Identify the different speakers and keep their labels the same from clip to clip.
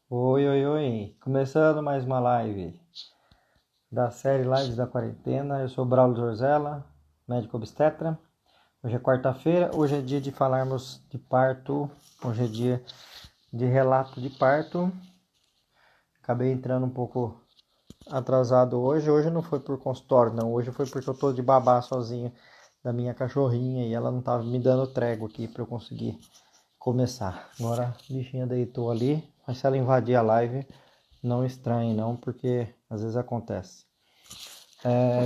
Speaker 1: Oi, oi, oi. Começando mais uma live da série Lives da Quarentena. Eu sou o Braulio Zorzella, médico obstetra. Hoje é quarta-feira, hoje é dia de falarmos de parto, hoje é dia de relato de parto. Acabei entrando um pouco atrasado hoje. Hoje não foi por consultório, não. Hoje foi porque eu tô de babá sozinho da minha cachorrinha e ela não tava me dando trégua aqui para eu conseguir começar. Agora a bichinha deitou ali, mas se ela invadir a live, não estranhe não, porque às vezes acontece.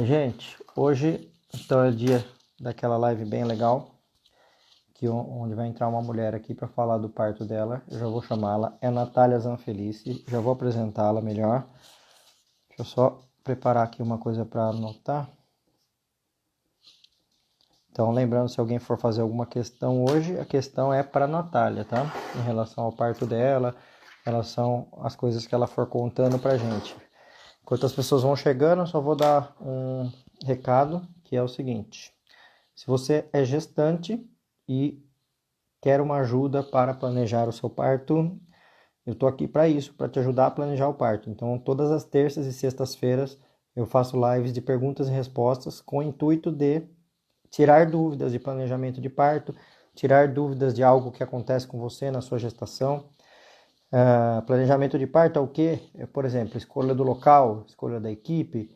Speaker 1: Gente, hoje então é dia daquela live bem legal, onde vai entrar uma mulher aqui para falar do parto dela. Eu já vou chamá-la, é Natália Zanfelice, já vou apresentá-la melhor. Deixa eu só preparar aqui uma coisa para anotar. Então, lembrando, se alguém for fazer alguma questão hoje, a questão é para a Natália, tá? Em relação ao parto dela, em relação às coisas que ela for contando pra gente. Enquanto as pessoas vão chegando, eu só vou dar um recado, que é o seguinte. Se você é gestante e quer uma ajuda para planejar o seu parto, eu estou aqui para isso, para te ajudar a planejar o parto. Então, todas as terças e sextas-feiras eu faço lives de perguntas e respostas com o intuito de tirar dúvidas de planejamento de parto, tirar dúvidas de algo que acontece com você na sua gestação. Planejamento de parto é o quê? Por exemplo, escolha do local, escolha da equipe,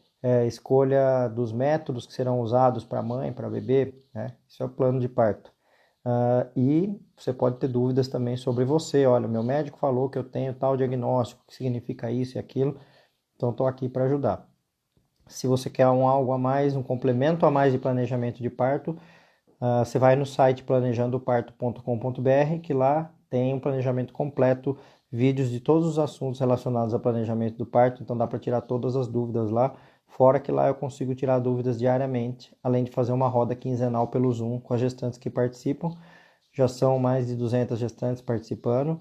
Speaker 1: escolha dos métodos que serão usados para a mãe, para bebê, né? Isso é o plano de parto. E você pode ter dúvidas também sobre você. Olha, meu médico falou que eu tenho tal diagnóstico, que significa isso e aquilo, então estou aqui para ajudar. Se você quer algo a mais, um complemento a mais de planejamento de parto, você vai no site planejandoparto.com.br, que lá tem um planejamento completo, vídeos de todos os assuntos relacionados ao planejamento do parto, então dá para tirar todas as dúvidas lá, fora que lá eu consigo tirar dúvidas diariamente, além de fazer uma roda quinzenal pelo Zoom com as gestantes que participam. Já são mais de 200 gestantes participando,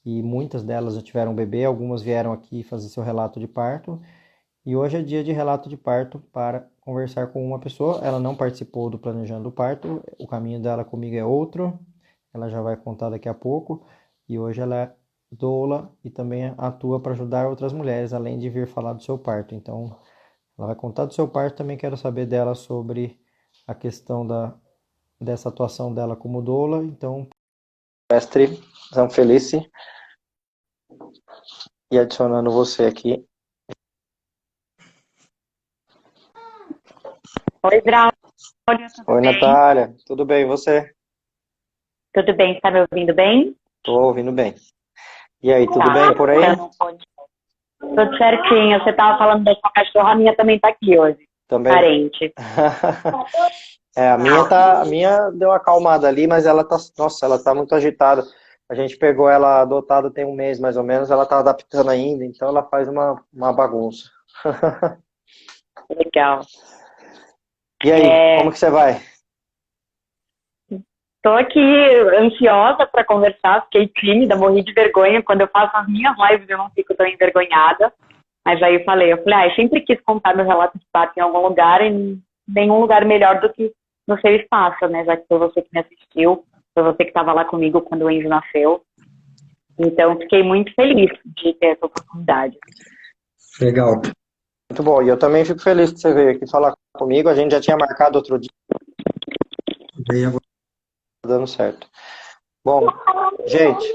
Speaker 1: e muitas delas já tiveram bebê, algumas vieram aqui fazer seu relato de parto, e hoje é dia de relato de parto para conversar com uma pessoa. Ela não participou do Planejando o Parto, o caminho dela comigo é outro, ela já vai contar daqui a pouco. E hoje ela é doula e também atua para ajudar outras mulheres, além de vir falar do seu parto. Então, ela vai contar do seu parto, também quero saber dela sobre a questão dessa atuação dela como doula. Então, mestre Zanfelice, e adicionando você aqui.
Speaker 2: Oi, Braulio, tudo
Speaker 1: Oi,
Speaker 2: bem?
Speaker 1: Natália, tudo bem? E você?
Speaker 2: Tudo bem, está me ouvindo bem?
Speaker 1: Tô ouvindo bem. E aí, tudo
Speaker 2: Tá,
Speaker 1: bem por aí?
Speaker 2: então, tudo certinho. Você estava falando da sua cachorra, a minha também está aqui hoje,
Speaker 1: Também.
Speaker 2: parente.
Speaker 1: A minha deu uma acalmada ali, mas ela tá, nossa, ela tá muito agitada. A gente pegou ela adotada tem um mês mais ou menos, ela tá adaptando ainda, então ela faz uma bagunça.
Speaker 2: Legal.
Speaker 1: E aí, como que você vai?
Speaker 2: Estou aqui ansiosa para conversar, fiquei tímida, morri de vergonha. Quando eu faço as minhas lives, eu não fico tão envergonhada. Mas aí eu sempre quis contar meu relato de parto em algum lugar, e nenhum lugar melhor do que no seu espaço, né? Já que foi você que me assistiu, foi você que estava lá comigo quando o Enzo nasceu. Então, fiquei muito feliz de ter essa oportunidade.
Speaker 1: Legal. Muito bom. E eu também fico feliz que você veio aqui falar comigo. A gente já tinha marcado outro dia, e agora tá dando certo. Bom, gente,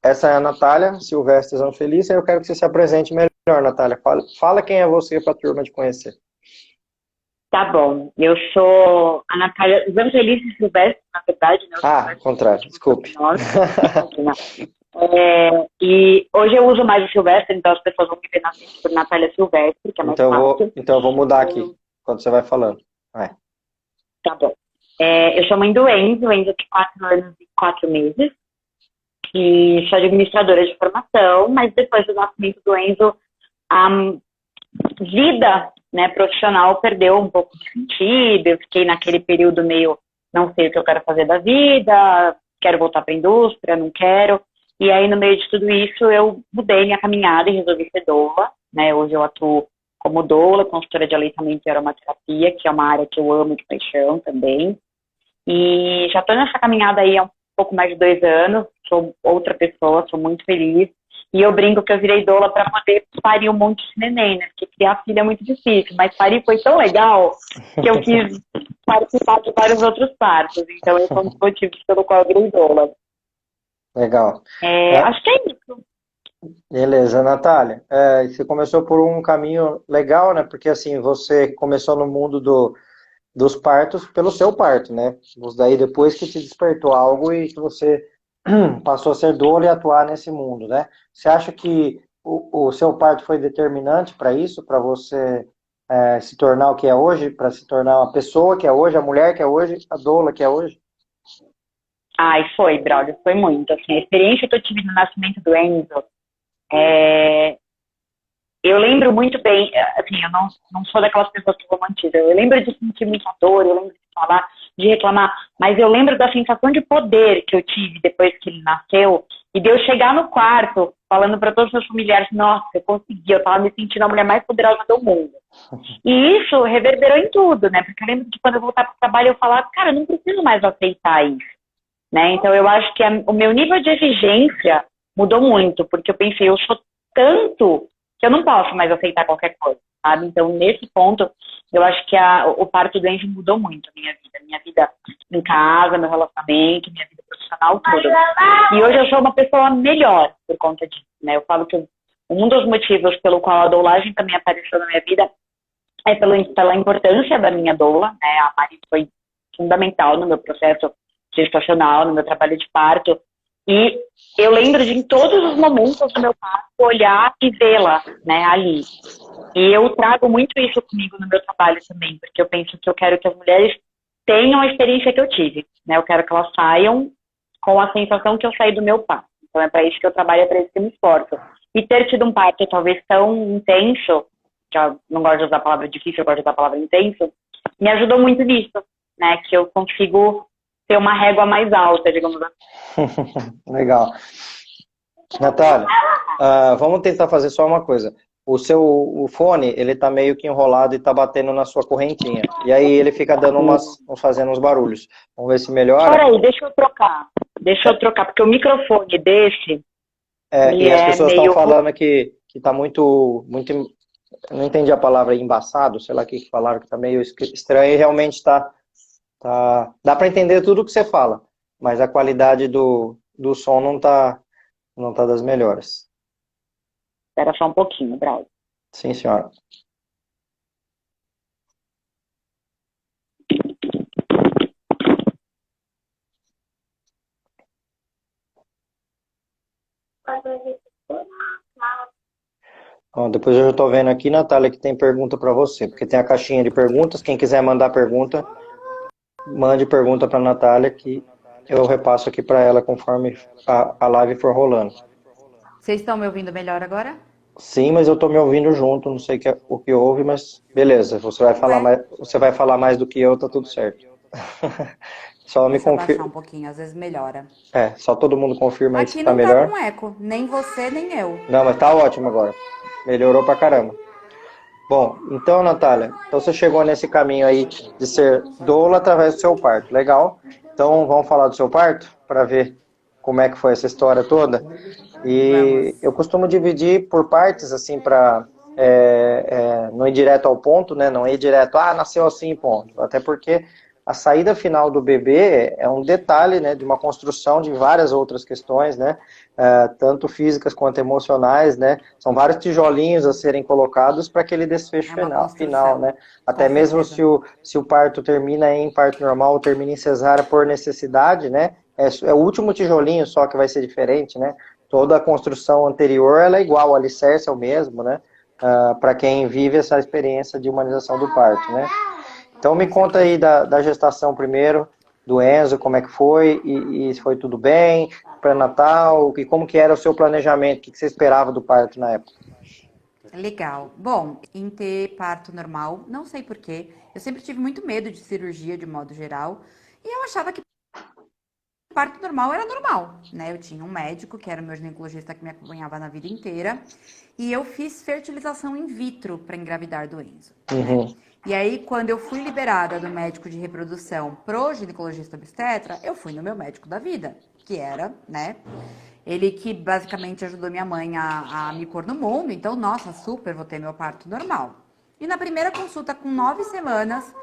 Speaker 1: essa é a Natália Silvestre Zanfelice. Eu quero que você se apresente melhor, Natália. Fala quem é você para a turma te conhecer.
Speaker 2: Tá bom, eu sou a Natália Evangelice Silvestre, na verdade, né? O
Speaker 1: Ah,
Speaker 2: Silvestre é o
Speaker 1: contrário,
Speaker 2: último
Speaker 1: desculpe.
Speaker 2: sobrenome, imagina. E hoje eu uso mais o Silvestre, então as pessoas vão me ver na frente por Natália Silvestre, que é mais fácil.
Speaker 1: Então eu vou mudar aqui, quando você vai falando. Vai.
Speaker 2: Tá bom. Eu sou mãe do Enzo, o Enzo tem 4 anos e 4 meses, e sou administradora de formação, mas depois do nascimento do Enzo, a vida, né, profissional perdeu um pouco de sentido. Eu fiquei naquele período meio, não sei o que eu quero fazer da vida, quero voltar para a indústria, não quero. E aí, no meio de tudo isso, eu mudei minha caminhada e resolvi ser doula, né? Hoje eu atuo como doula, consultora de aleitamento e aromaterapia, que é uma área que eu amo de paixão também. E já estou nessa caminhada aí há um pouco mais de 2 anos, sou outra pessoa, sou muito feliz. E eu brinco que eu virei doula para poder parir um monte de neném, né? Porque criar filho é muito difícil, mas parir foi tão legal que eu quis participar de vários outros partos. Então, esse é um dos motivos pelo qual eu virei doula.
Speaker 1: Legal.
Speaker 2: Acho que é isso.
Speaker 1: Beleza, Natália. Você começou por um caminho legal, né? Porque assim, você começou no mundo dos partos pelo seu parto, né? Mas daí depois que te despertou algo e que você passou a ser doula e atuar nesse mundo, né? Você acha que o seu parto foi determinante para isso, para você se tornar o que é hoje, para se tornar a pessoa que é hoje, a mulher que é hoje, a doula que é hoje?
Speaker 2: Ai, foi, Braulio, foi muito. Assim, a experiência que eu tive no nascimento do Enzo, é, eu lembro muito bem, assim, eu não sou daquelas pessoas que romantizam. Eu lembro de sentir muita dor, eu lembro de falar, de reclamar, mas eu lembro da sensação de poder que eu tive depois que ele nasceu e de eu chegar no quarto falando para todos os meus familiares, nossa, eu consegui, eu tava me sentindo a mulher mais poderosa do mundo. E isso reverberou em tudo, né? Porque eu lembro que quando eu voltar para o trabalho eu falava, cara, eu não preciso mais aceitar isso, né? Então eu acho que o meu nível de exigência mudou muito, porque eu pensei, eu sou tanto que eu não posso mais aceitar qualquer coisa, sabe? Então, nesse ponto, eu acho que o parto do Enzo mudou muito a minha vida em casa, meu relacionamento, minha vida profissional, tudo. E hoje eu sou uma pessoa melhor por conta disso, né? Eu falo que um dos motivos pelo qual a doulagem também apareceu na minha vida é pela importância da minha doula, né? A Mari foi fundamental no meu processo gestacional, no meu trabalho de parto. E eu lembro de, em todos os momentos do meu parto, olhar e vê-la, né, ali. E eu trago muito isso comigo no meu trabalho também, porque eu penso que eu quero que as mulheres tenham a experiência que eu tive, né? Eu quero que elas saiam com a sensação que eu saí do meu parto. Então é para isso que eu trabalho, é para isso que eu me esforço. E ter tido um parto talvez tão intenso, já não gosto de usar a palavra difícil, eu gosto de usar a palavra intenso, me ajudou muito nisso, né? Que eu consigo ter uma régua mais alta, digamos assim.
Speaker 1: Legal. Natália, vamos tentar fazer só uma coisa. O fone, ele tá meio que enrolado e tá batendo na sua correntinha. E aí ele fica dando fazendo uns barulhos. Vamos ver se melhora.
Speaker 2: Peraí, deixa eu trocar. Deixa eu trocar, porque o microfone desse,
Speaker 1: E as pessoas estão
Speaker 2: meio...
Speaker 1: falando que tá muito, eu não entendi a palavra embaçado, sei lá o que falaram, que tá meio estranho e realmente dá para entender tudo que você fala, mas a qualidade do som não tá das melhores.
Speaker 2: Espera só um pouquinho, Braulio.
Speaker 1: Sim, senhora. Ó, depois eu já tô vendo aqui, Natália, que tem pergunta para você, porque tem a caixinha de perguntas. Quem quiser mandar pergunta, mande pergunta para Natália que eu repasso aqui para ela conforme a live for rolando.
Speaker 3: Vocês estão me ouvindo melhor agora?
Speaker 1: Sim, mas eu tô me ouvindo junto, não sei o que houve, mas beleza, você vai falar mais do que eu, tá tudo certo. Só me
Speaker 3: Deixa eu abaixar
Speaker 1: confirma.
Speaker 3: um pouquinho, às vezes melhora.
Speaker 1: Só todo mundo confirma aí se
Speaker 3: Aqui
Speaker 1: tá
Speaker 3: não tá
Speaker 1: melhor.
Speaker 3: com eco, nem você, nem eu.
Speaker 1: Não, mas tá ótimo agora. Melhorou pra caramba. Bom, então, Natália, então você chegou nesse caminho aí de ser doula através do seu parto. Legal. Então, vamos falar do seu parto para ver como é que foi essa história toda. E
Speaker 3: Vamos.
Speaker 1: eu costumo dividir por partes, assim, para não ir direto ao ponto, né? Não ir direto, nasceu assim, ponto. Até porque a saída final do bebê é um detalhe, né, de uma construção de várias outras questões, né, tanto físicas quanto emocionais, né, são vários tijolinhos a serem colocados para aquele desfecho
Speaker 3: É uma
Speaker 1: final,
Speaker 3: construção,
Speaker 1: né, até
Speaker 3: com
Speaker 1: mesmo
Speaker 3: certeza.
Speaker 1: se o parto termina em parto normal ou termina em cesárea por necessidade, né, é o último tijolinho só que vai ser diferente, né, toda a construção anterior ela é igual, o alicerce é o mesmo, né, para quem vive essa experiência de humanização do parto, né. Então me
Speaker 3: Com
Speaker 1: conta aí
Speaker 3: certeza.
Speaker 1: da gestação primeiro, do Enzo, como é que foi, e se foi tudo bem, pré-natal, e como que era o seu planejamento, o que você esperava do parto na época?
Speaker 3: Legal. Bom, em ter parto normal, não sei por quê. Eu sempre tive muito medo de cirurgia de modo geral. E eu achava que parto normal era normal, né? Eu tinha um médico, que era o meu ginecologista que me acompanhava na vida inteira, e eu fiz fertilização in vitro para engravidar do Enzo, né?
Speaker 1: Uhum.
Speaker 3: E aí, quando eu fui liberada do médico de reprodução pro ginecologista obstetra, eu fui no meu médico da vida, que era, né? Ele que basicamente ajudou minha mãe a me pôr no mundo, então, nossa, super, vou ter meu parto normal. E na primeira consulta, com 9 semanas,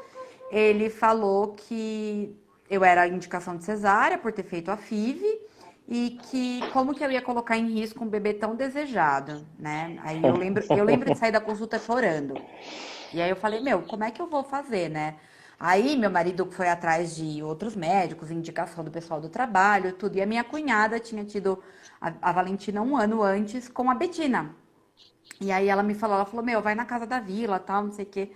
Speaker 3: ele falou que eu era indicação de cesárea por ter feito a FIV e que como que eu ia colocar em risco um bebê tão desejado, né? Aí eu lembro de sair da consulta chorando. E aí eu falei, meu, como é que eu vou fazer, né? Aí meu marido foi atrás de outros médicos, indicação do pessoal do trabalho, tudo. E a minha cunhada tinha tido a Valentina um ano antes com a Betina. E aí ela falou, meu, vai na casa da Vila, tal, não sei o quê.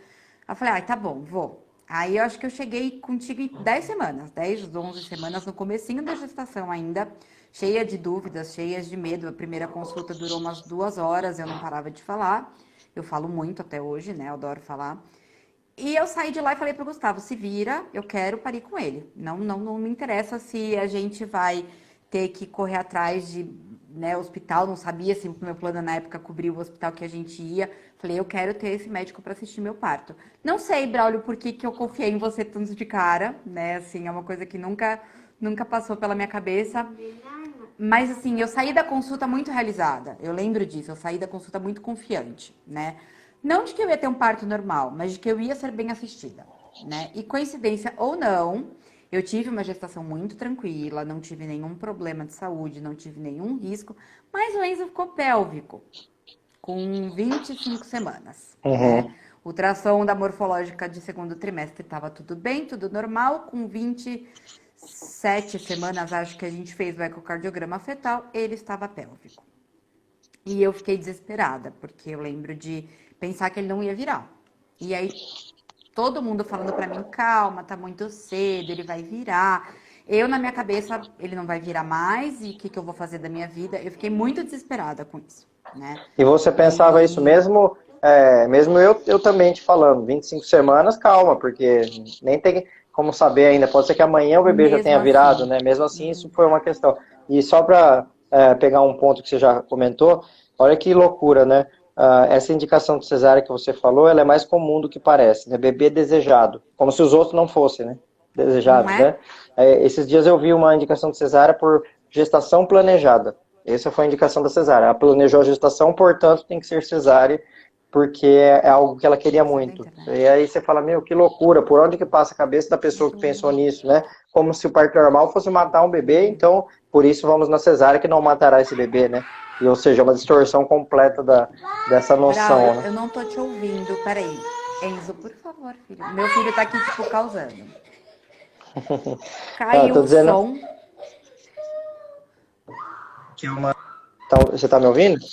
Speaker 3: Eu falei, ai, tá bom, vou. Aí eu acho que eu cheguei contigo em 10 semanas, 10, 11 semanas, no comecinho da gestação ainda, cheia de dúvidas, cheias de medo. A primeira consulta durou umas 2 horas, eu não parava de falar. Eu falo muito até hoje, né? Eu adoro falar. E eu saí de lá e falei pro Gustavo, se vira, eu quero parir com ele. Não me interessa se a gente vai ter que correr atrás de, né, hospital, não sabia se o meu plano na época cobria o hospital que a gente ia. Falei, eu quero ter esse médico para assistir meu parto. Não sei, Braulio, por que que eu confiei em você tanto de cara, né? Assim, é uma coisa que nunca passou pela minha cabeça. Mas assim, eu saí da consulta muito realizada. Eu lembro disso, eu saí da consulta muito confiante, né? Não de que eu ia ter um parto normal, mas de que eu ia ser bem assistida, né? E coincidência ou não, eu tive uma gestação muito tranquila, não tive nenhum problema de saúde, não tive nenhum risco, mas o Enzo ficou pélvico com 25 semanas, né?
Speaker 1: Uhum.
Speaker 3: Ultrassom da morfológica de segundo trimestre estava tudo bem, tudo normal, com 27 semanas, acho que a gente fez o ecocardiograma fetal, ele estava pélvico. E eu fiquei desesperada, porque eu lembro de pensar que ele não ia virar. E aí, todo mundo falando pra mim, calma, tá muito cedo, ele vai virar. Eu, na minha cabeça, ele não vai virar mais, e o que que eu vou fazer da minha vida? Eu fiquei muito desesperada com isso, né?
Speaker 1: E você pensava isso
Speaker 3: E
Speaker 1: mesmo, mesmo eu também te falando, 25 semanas, calma, porque nem tem como saber ainda, pode ser que amanhã o bebê já tenha
Speaker 3: mesmo
Speaker 1: virado,
Speaker 3: assim,
Speaker 1: né? Mesmo assim, isso foi uma questão. E só para pegar um ponto que você já comentou, olha que loucura, né? Essa indicação de cesárea que você falou, ela é mais comum do que parece, né? Bebê desejado, como se os outros não fossem, né?
Speaker 3: não
Speaker 1: Desejados,
Speaker 3: é?
Speaker 1: né? Esses dias eu vi uma indicação de cesárea por gestação planejada. Essa foi a indicação da cesárea. Ela planejou a gestação, portanto, tem que ser cesárea, porque é algo que ela queria
Speaker 3: Sai da
Speaker 1: muito.
Speaker 3: internet.
Speaker 1: E aí você fala, meu, que loucura, por onde que passa a cabeça da pessoa que pensou nisso, né? Como se o parto normal fosse matar um bebê, então, por isso vamos na cesárea que não matará esse bebê, né? E, ou seja, uma distorção completa dessa
Speaker 3: Braulio,
Speaker 1: noção, né?
Speaker 3: eu não tô te ouvindo, peraí. Enzo, por favor, filho. Meu filho tá aqui, tipo, causando.
Speaker 1: Tô
Speaker 3: Caiu o
Speaker 1: dizendo
Speaker 3: som.
Speaker 1: que é uma... Então, você tá me ouvindo?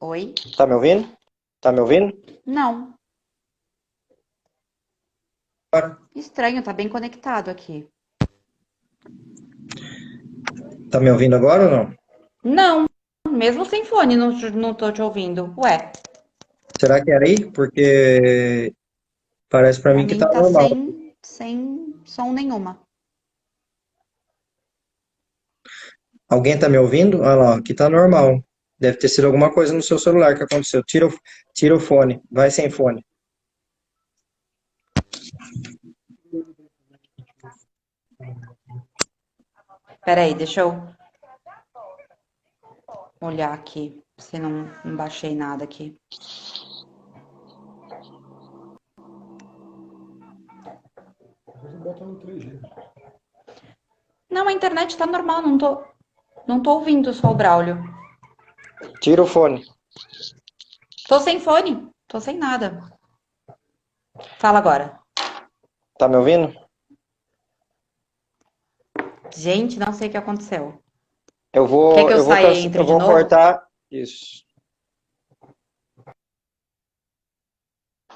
Speaker 3: Oi?
Speaker 1: Tá me ouvindo? Tá me ouvindo?
Speaker 3: Não. Estranho, tá bem conectado aqui.
Speaker 1: Tá me ouvindo agora ou não?
Speaker 3: Não, mesmo sem fone, não tô te ouvindo. Ué,
Speaker 1: Será que era aí? Porque parece pra
Speaker 3: pra
Speaker 1: mim que
Speaker 3: mim
Speaker 1: tá
Speaker 3: tá
Speaker 1: normal.
Speaker 3: sem som nenhuma.
Speaker 1: Alguém tá me ouvindo? Olha lá, aqui tá normal. Deve ter sido alguma coisa no seu celular que aconteceu. Tira o fone, vai sem fone.
Speaker 3: Peraí, deixa eu olhar aqui, se não baixei nada aqui. Não, a internet tá normal, não tô ouvindo só o Braulio.
Speaker 1: Tira o fone.
Speaker 3: Tô sem fone, tô sem nada. Fala agora.
Speaker 1: Tá me ouvindo?
Speaker 3: Gente, não sei o que aconteceu.
Speaker 1: Eu
Speaker 3: Quer
Speaker 1: vou,
Speaker 3: que eu
Speaker 1: eu vou,
Speaker 3: saia e
Speaker 1: eu
Speaker 3: entre de
Speaker 1: vou
Speaker 3: novo?
Speaker 1: cortar isso.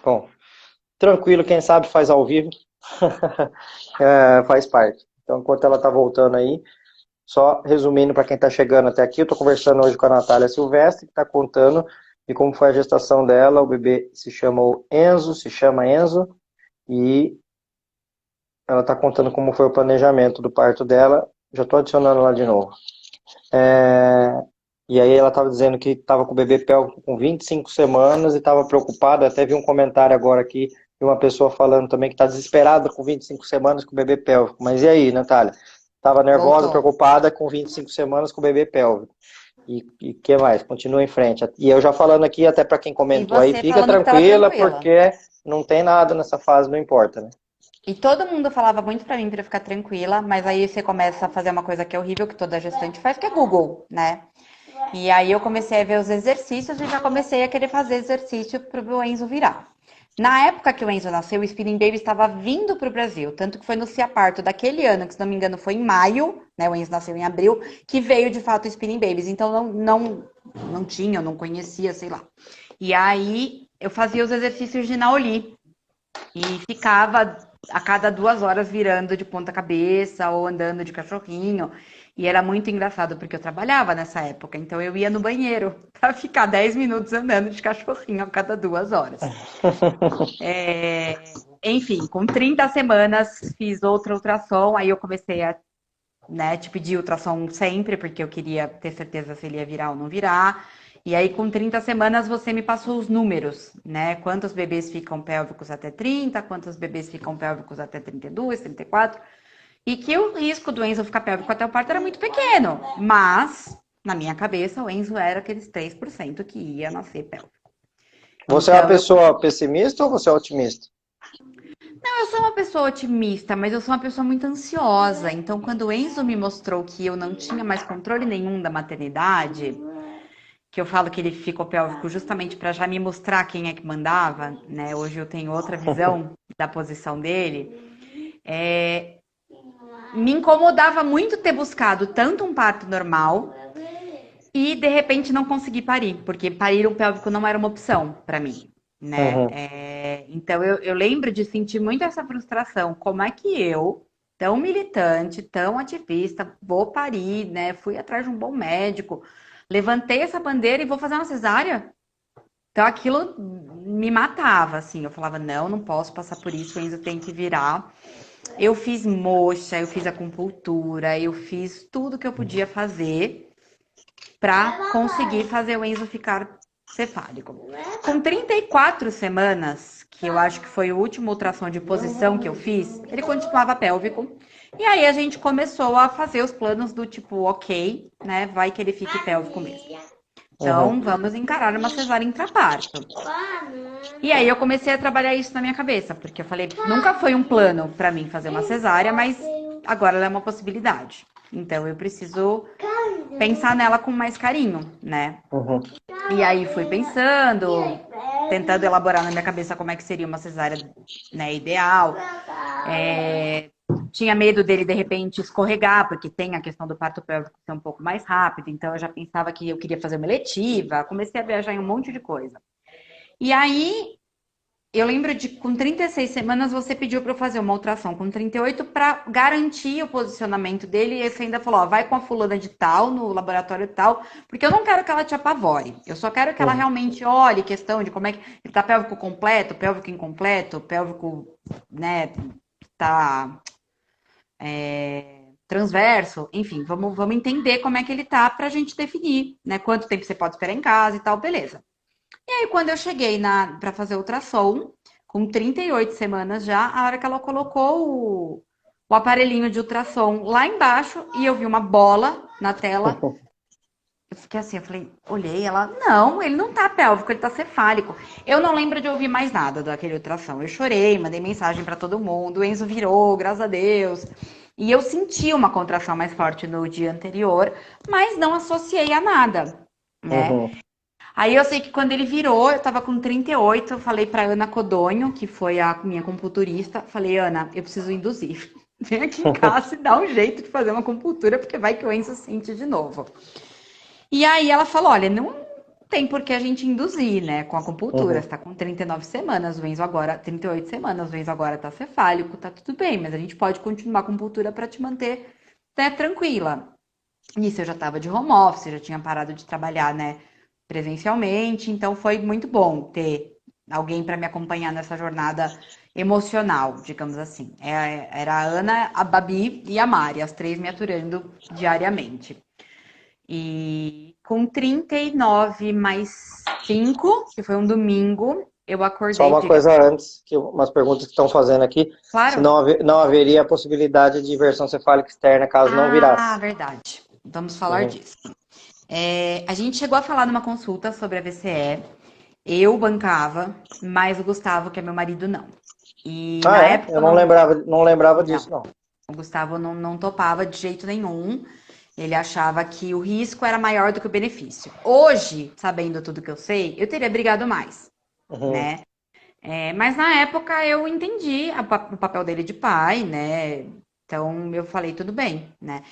Speaker 1: Bom, tranquilo, quem sabe faz ao vivo. Faz parte. Então, enquanto ela tá voltando aí, só resumindo para quem está chegando até aqui, eu estou conversando hoje com a Natália Silvestre, que está contando de como foi a gestação dela. O bebê se chama Enzo, e ela tá contando como foi o planejamento do parto dela. Já tô adicionando lá de novo. É, E aí ela estava dizendo que estava com o bebê pélvico com 25 semanas e estava preocupada. Até vi um comentário agora aqui de uma pessoa falando também que está desesperada com 25 semanas com o bebê pélvico. Mas e aí, Natália? Estava nervosa,
Speaker 3: Voltou.
Speaker 1: preocupada com 25 semanas com o bebê pélvico. E que mais? Continua em frente. E eu já falando aqui, até para quem
Speaker 3: E
Speaker 1: comentou aí,
Speaker 3: você
Speaker 1: fica
Speaker 3: falando que estava
Speaker 1: tranquila,
Speaker 3: tranquila.
Speaker 1: porque não tem nada nessa fase, não importa, né?
Speaker 3: E todo mundo falava muito pra mim pra eu ficar tranquila, mas aí você começa a fazer uma coisa que é horrível, que toda gestante faz, que é Google, né? E aí eu comecei a ver os exercícios e já comecei a querer fazer exercício pro Enzo virar. Na época que o Enzo nasceu, o Spinning Baby estava vindo para o Brasil, tanto que foi no Ciaparto daquele ano, que se não me engano foi em maio, né? O Enzo nasceu em abril, que veio de fato o Spinning Babies. Então não tinha, eu não conhecia, sei lá. E aí eu fazia os exercícios de Naoli e ficava a cada 2 horas virando de ponta cabeça ou andando de cachorrinho. E era muito engraçado porque eu trabalhava nessa época, então eu ia no banheiro para ficar 10 minutos andando de cachorrinho a cada 2 horas. Enfim, com 30 semanas fiz outra ultrassom, aí eu comecei a, né, te pedir ultrassom sempre, porque eu queria ter certeza se ele ia virar ou não virar. E aí, com 30 semanas, você me passou os números, né? Quantos bebês ficam pélvicos até 30, quantos bebês ficam pélvicos até 32, 34. E que o risco do Enzo ficar pélvico até o parto era muito pequeno. Mas, na minha cabeça, o Enzo era aqueles 3% que ia nascer pélvico.
Speaker 1: Você é uma
Speaker 3: Então,
Speaker 1: pessoa pessimista ou você é otimista?
Speaker 3: eu sou uma pessoa otimista, mas eu sou uma pessoa muito ansiosa. Então, quando o Enzo me mostrou que eu não tinha mais controle nenhum da maternidade, que eu falo que ele ficou pélvico justamente para já me mostrar quem é que mandava, né? Hoje eu tenho outra visão da posição dele. Me incomodava muito ter buscado tanto um parto normal e de repente não conseguir parir, porque parir um pélvico não era uma opção para mim, né?
Speaker 1: Uhum.
Speaker 3: Então eu lembro de sentir muito essa frustração. Como é que eu, tão militante, tão ativista, vou parir, né? Fui atrás de um bom médico, levantei essa bandeira e vou fazer uma cesárea? Então aquilo me matava, assim. Eu falava, não, não posso passar por isso, o Enzo tem que virar. Eu fiz moxa, eu fiz acupuntura, eu fiz tudo que eu podia fazer para conseguir fazer o Enzo ficar cefálico. Com 34 semanas, que eu acho que foi o último ultrassom de posição que eu fiz, ele continuava pélvico. E aí a gente começou a fazer os planos do tipo, ok, né? Vai que ele fique pélvico mesmo.
Speaker 1: Uhum.
Speaker 3: Então, vamos encarar uma cesárea intraparto. E aí eu comecei a trabalhar isso na minha cabeça, porque eu falei, nunca foi um plano para mim fazer uma cesárea, mas agora ela é uma possibilidade. Então eu preciso pensar nela com mais carinho, né?
Speaker 1: Uhum.
Speaker 3: E aí fui pensando, tentando elaborar na minha cabeça como é que seria uma cesárea, né, ideal. Tinha medo dele de repente escorregar, porque tem a questão do parto pélvico ser um pouco mais rápido, então eu já pensava que eu queria fazer uma eletiva, comecei a viajar em um monte de coisa. E aí eu lembro de com 36 semanas você pediu para eu fazer uma ultrassom com 38 para garantir o posicionamento dele. E você ainda falou: ó, vai com a fulana de tal, no laboratório tal, porque eu não quero que ela te apavore. Eu só quero que ela
Speaker 1: Uhum.
Speaker 3: realmente olhe questão de como é que ele tá pélvico completo, pélvico incompleto, pélvico, né, tá transverso, enfim, vamos entender como é que ele tá pra gente definir, né? Quanto tempo você pode esperar em casa e tal, beleza. E aí, quando eu cheguei para fazer o ultrassom, com 38 semanas já, a hora que ela colocou o aparelhinho de ultrassom lá embaixo e eu vi uma bola na tela, eu fiquei assim, eu falei, olhei, ela, não, ele não tá pélvico, ele tá cefálico. Eu não lembro de ouvir mais nada daquele ultrassom. Eu chorei, mandei mensagem para todo mundo, o Enzo virou, graças a Deus. E eu senti uma contração mais forte no dia anterior, mas não associei a nada, né?
Speaker 1: Uhum.
Speaker 3: Aí eu sei que quando ele virou, eu tava com 38, eu falei pra Ana Codonho, que foi a minha acupunturista, falei, Ana, eu preciso induzir. Vem aqui em casa e dá um jeito de fazer uma acupuntura, porque vai que o Enzo sente de novo. E aí ela falou, olha, não tem por que a gente induzir, né, com a acupuntura.
Speaker 1: Uhum.
Speaker 3: Você tá com 39 semanas, o Enzo agora, 38 semanas, o Enzo agora tá cefálico, tá tudo bem, mas a gente pode continuar com a acupuntura pra te manter, né, tranquila. Nisso eu já tava de home office, já tinha parado de trabalhar, né, presencialmente, então foi muito bom ter alguém para me acompanhar nessa jornada emocional, digamos assim. Era a Ana, a Babi e a Mari, as três me aturando diariamente. E com 39 mais 5, que foi um domingo, eu
Speaker 1: Só
Speaker 3: acordei,
Speaker 1: uma
Speaker 3: diga.
Speaker 1: coisa antes, que umas perguntas que estão fazendo aqui, se
Speaker 3: Claro.
Speaker 1: não haveria a possibilidade de inversão cefálica externa caso não
Speaker 3: Ah,
Speaker 1: virasse.
Speaker 3: verdade. Vamos falar
Speaker 1: Uhum.
Speaker 3: disso. A gente chegou a falar numa consulta sobre a VCE. Eu bancava, mas o Gustavo, que é meu marido, não. E
Speaker 1: Ah,
Speaker 3: na
Speaker 1: é? Eu
Speaker 3: época não,
Speaker 1: não lembrava
Speaker 3: não.
Speaker 1: disso, não.
Speaker 3: O Gustavo não topava de jeito nenhum. Ele achava que o risco era maior do que o benefício. Hoje, sabendo tudo que eu sei, eu teria brigado mais,
Speaker 1: Uhum.
Speaker 3: né? Mas na época eu entendi o papel dele de pai, né? Então eu falei, tudo bem, né?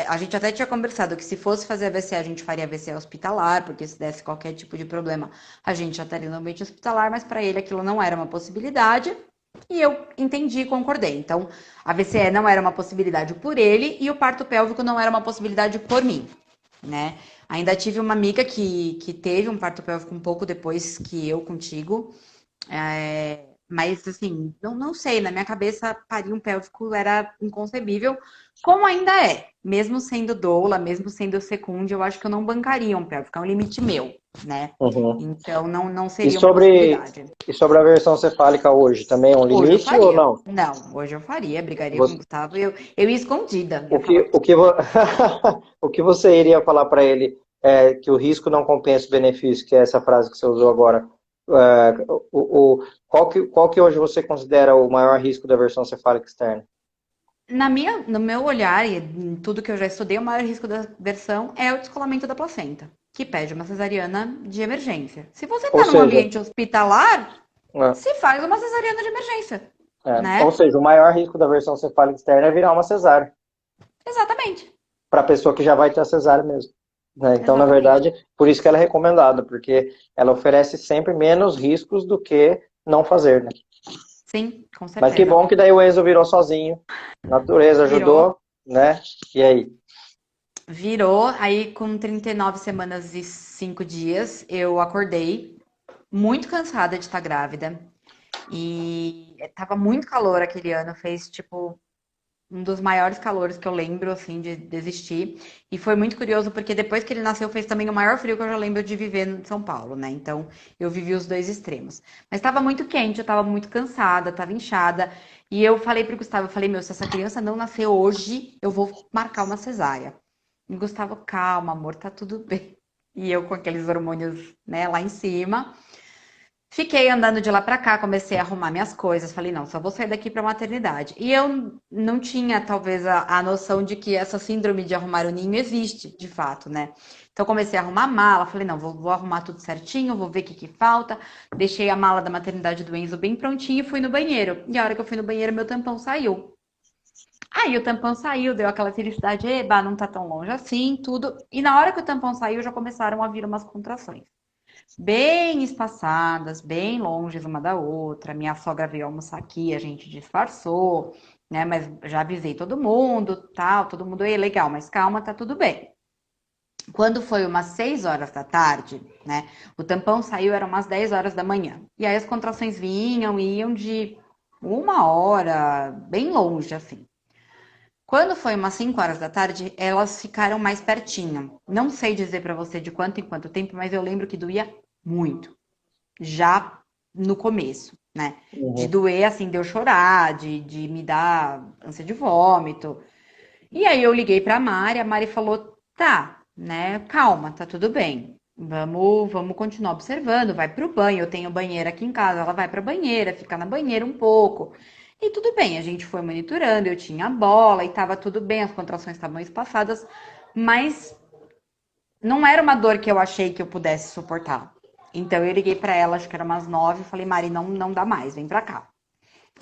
Speaker 3: A gente até tinha conversado que se fosse fazer AVC, a gente faria AVC hospitalar, porque se desse qualquer tipo de problema, a gente já estaria no ambiente hospitalar, mas para ele aquilo não era uma possibilidade. E eu entendi e concordei. Então, a VCE não era uma possibilidade por ele e o parto pélvico não era uma possibilidade por mim, né? Ainda tive uma amiga que teve um parto pélvico um pouco depois que eu contigo. Mas, assim, não sei, na minha cabeça, parir um pélvico era inconcebível, como ainda é. Mesmo sendo doula, mesmo sendo secunde, eu acho que eu não bancaria um pélvico, é um limite meu, né?
Speaker 1: Uhum.
Speaker 3: Então, não
Speaker 1: E
Speaker 3: seria uma possibilidade.
Speaker 1: sobre a versão cefálica hoje, também é um
Speaker 3: Hoje eu
Speaker 1: limite ou
Speaker 3: faria.
Speaker 1: não?
Speaker 3: Não, hoje eu faria, brigaria com o
Speaker 1: Você,
Speaker 3: Gustavo. Eu ia escondida, ia
Speaker 1: o
Speaker 3: falar.
Speaker 1: que, o que, vo- o que você iria falar para ele é que o risco não compensa o benefício, que é essa frase que você usou agora. Qual que hoje você considera o maior risco da versão cefálica externa?
Speaker 3: No meu olhar e em tudo que eu já estudei, o maior risco da versão é o descolamento da placenta, que pede uma cesariana de emergência. Se você
Speaker 1: Ou
Speaker 3: está num
Speaker 1: seja,
Speaker 3: ambiente hospitalar,
Speaker 1: é,
Speaker 3: se faz uma cesariana de emergência,
Speaker 1: ou
Speaker 3: né?
Speaker 1: seja, o maior risco da versão cefálica externa é virar uma cesárea,
Speaker 3: Exatamente,
Speaker 1: para a pessoa que já vai ter a cesárea mesmo. Né? Então, na
Speaker 3: exatamente.
Speaker 1: verdade, por isso que ela é recomendada, porque ela oferece sempre menos riscos do que não fazer, né?
Speaker 3: Sim, com
Speaker 1: Mas que
Speaker 3: certeza.
Speaker 1: bom que daí o Enzo virou sozinho, a natureza
Speaker 3: Virou.
Speaker 1: ajudou, né? E aí?
Speaker 3: Virou, aí com 39 semanas e 5 dias, eu acordei muito cansada de estar grávida. E tava muito calor aquele ano, fez tipo um dos maiores calores que eu lembro, assim, de existir. E foi muito curioso, porque depois que ele nasceu, fez também o maior frio que eu já lembro de viver em São Paulo, né? Então, eu vivi os dois extremos. Mas estava muito quente, eu estava muito cansada, estava inchada. E eu falei pro Gustavo, eu falei, meu, se essa criança não nascer hoje, eu vou marcar uma cesárea. E o Gustavo, calma, amor, tá tudo bem. E eu com aqueles hormônios, né, lá em cima. Fiquei andando de lá pra cá, comecei a arrumar minhas coisas. Falei, não, só vou sair daqui pra maternidade. E eu não tinha, talvez, a noção de que essa síndrome de arrumar o ninho existe, de fato, né? Então, comecei a arrumar a mala. Falei, não, vou arrumar tudo certinho, vou ver o que que falta. Deixei a mala da maternidade do Enzo bem prontinha e fui no banheiro. E a hora que eu fui no banheiro, meu tampão saiu. Aí o tampão saiu, deu aquela felicidade, eba, não tá tão longe assim, tudo. E na hora que o tampão saiu, já começaram a vir umas contrações bem espaçadas, bem longe uma da outra. Minha sogra veio almoçar aqui, a gente disfarçou, né? Mas já avisei todo mundo, tal, todo mundo, ei, legal, mas calma, tá tudo bem. Quando foi umas 6 horas da tarde, né? O tampão saiu, eram umas 10 horas da manhã. E aí as contrações vinham e iam de 1 hora, bem longe, assim. Quando foi umas 5 horas da tarde, elas ficaram mais pertinho. Não sei dizer pra você de quanto em quanto tempo, mas eu lembro que doía muito já no começo, né? De
Speaker 1: Uhum.
Speaker 3: doer, assim, de eu chorar, de me dar ânsia de vômito. E aí eu liguei pra Mari, a Mari falou, tá, né, calma, tá tudo bem. Vamos continuar observando, vai pro banho, eu tenho banheira aqui em casa, ela vai pra banheira, fica na banheira um pouco. E tudo bem, a gente foi monitorando, eu tinha a bola e tava tudo bem, as contrações estavam espaçadas, mas não era uma dor que eu achei que eu pudesse suportar. Então eu liguei pra ela, acho que era umas 9, e falei, Mari, não dá mais, vem pra cá.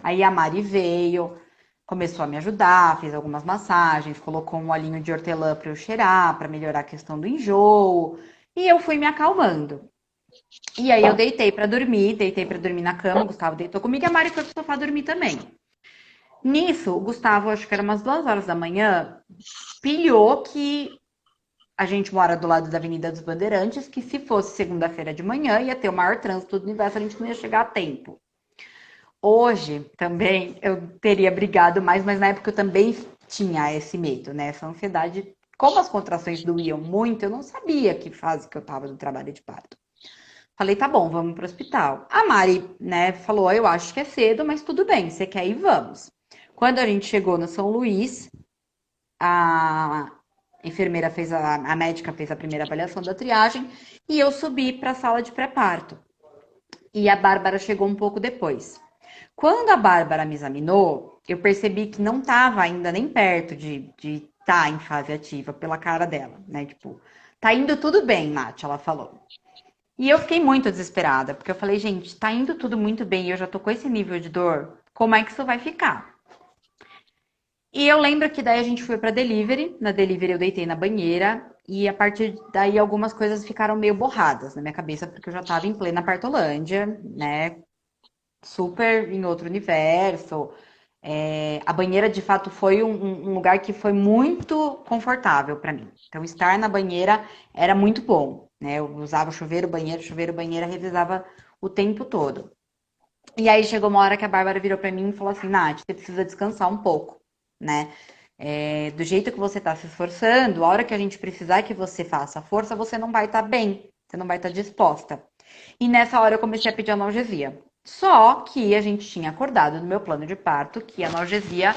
Speaker 3: Aí a Mari veio, começou a me ajudar, fez algumas massagens, colocou um olhinho de hortelã pra eu cheirar, pra melhorar a questão do enjoo. E eu fui me acalmando. E aí eu deitei pra dormir na cama, o Gustavo deitou comigo e a Mari foi pro sofá dormir também. Nisso, o Gustavo, acho que era umas 2 horas da manhã, pilhou que a gente mora do lado da Avenida dos Bandeirantes, que se fosse segunda-feira de manhã, ia ter o maior trânsito do universo, a gente não ia chegar a tempo. Hoje, também, eu teria brigado mais, mas na época eu também tinha esse medo, né? Essa ansiedade. Como as contrações doíam muito, eu não sabia que fase que eu tava do trabalho de parto. Falei, tá bom, vamos pro hospital. A Mari, né, falou, eu acho que é cedo, mas tudo bem, você quer ir, vamos. Quando a gente chegou no São Luís, a enfermeira fez a médica fez a primeira avaliação da triagem e eu subi para a sala de pré-parto. E a Bárbara chegou um pouco depois. Quando a Bárbara me examinou, eu percebi que não estava ainda nem perto de estar em fase ativa pela cara dela, né? Tipo, tá indo tudo bem, Nath, ela falou. E eu fiquei muito desesperada, porque eu falei, gente, tá indo tudo muito bem e eu já tô com esse nível de dor, como é que isso vai ficar? E eu lembro que daí a gente foi pra delivery. Na delivery eu deitei na banheira. E a partir daí algumas coisas ficaram meio borradas na minha cabeça, porque eu já tava em plena Partolândia, né? Super em outro universo. A banheira, de fato, foi um lugar que foi muito confortável pra mim. Então, estar na banheira era muito bom, né? Eu usava chuveiro, banheira, revisava o tempo todo. E aí chegou uma hora que a Bárbara virou pra mim e falou assim, Nath, você precisa descansar um pouco, né? Do jeito que você tá se esforçando, a hora que a gente precisar que você faça força, você não vai estar bem, você não vai estar disposta. E nessa hora eu comecei a pedir analgesia. Só que a gente tinha acordado no meu plano de parto que a analgesia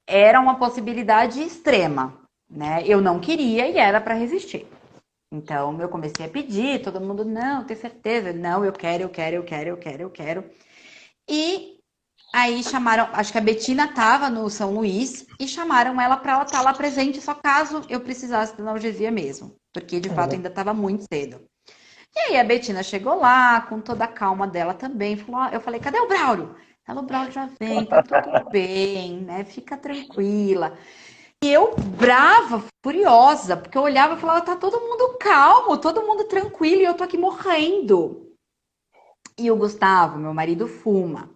Speaker 3: era uma possibilidade extrema, né? Eu não queria e era para resistir. Então eu comecei a pedir, todo mundo, não, tem certeza? Não, eu quero, eu quero, eu quero, eu quero, eu quero. E aí chamaram, acho que a Betina estava no São Luís e chamaram ela para ela estar lá presente só caso eu precisasse de analgesia mesmo, porque de fato
Speaker 1: Uhum.
Speaker 3: ainda estava muito cedo. E aí a Betina chegou lá com toda a calma dela também, falou, eu falei, cadê o Braulio? Ela, o Braulio já vem, tá tudo bem, né? Fica tranquila. E eu brava, furiosa, porque eu olhava e falava, tá todo mundo calmo, todo mundo tranquilo e eu tô aqui morrendo. E o Gustavo, meu marido, fuma.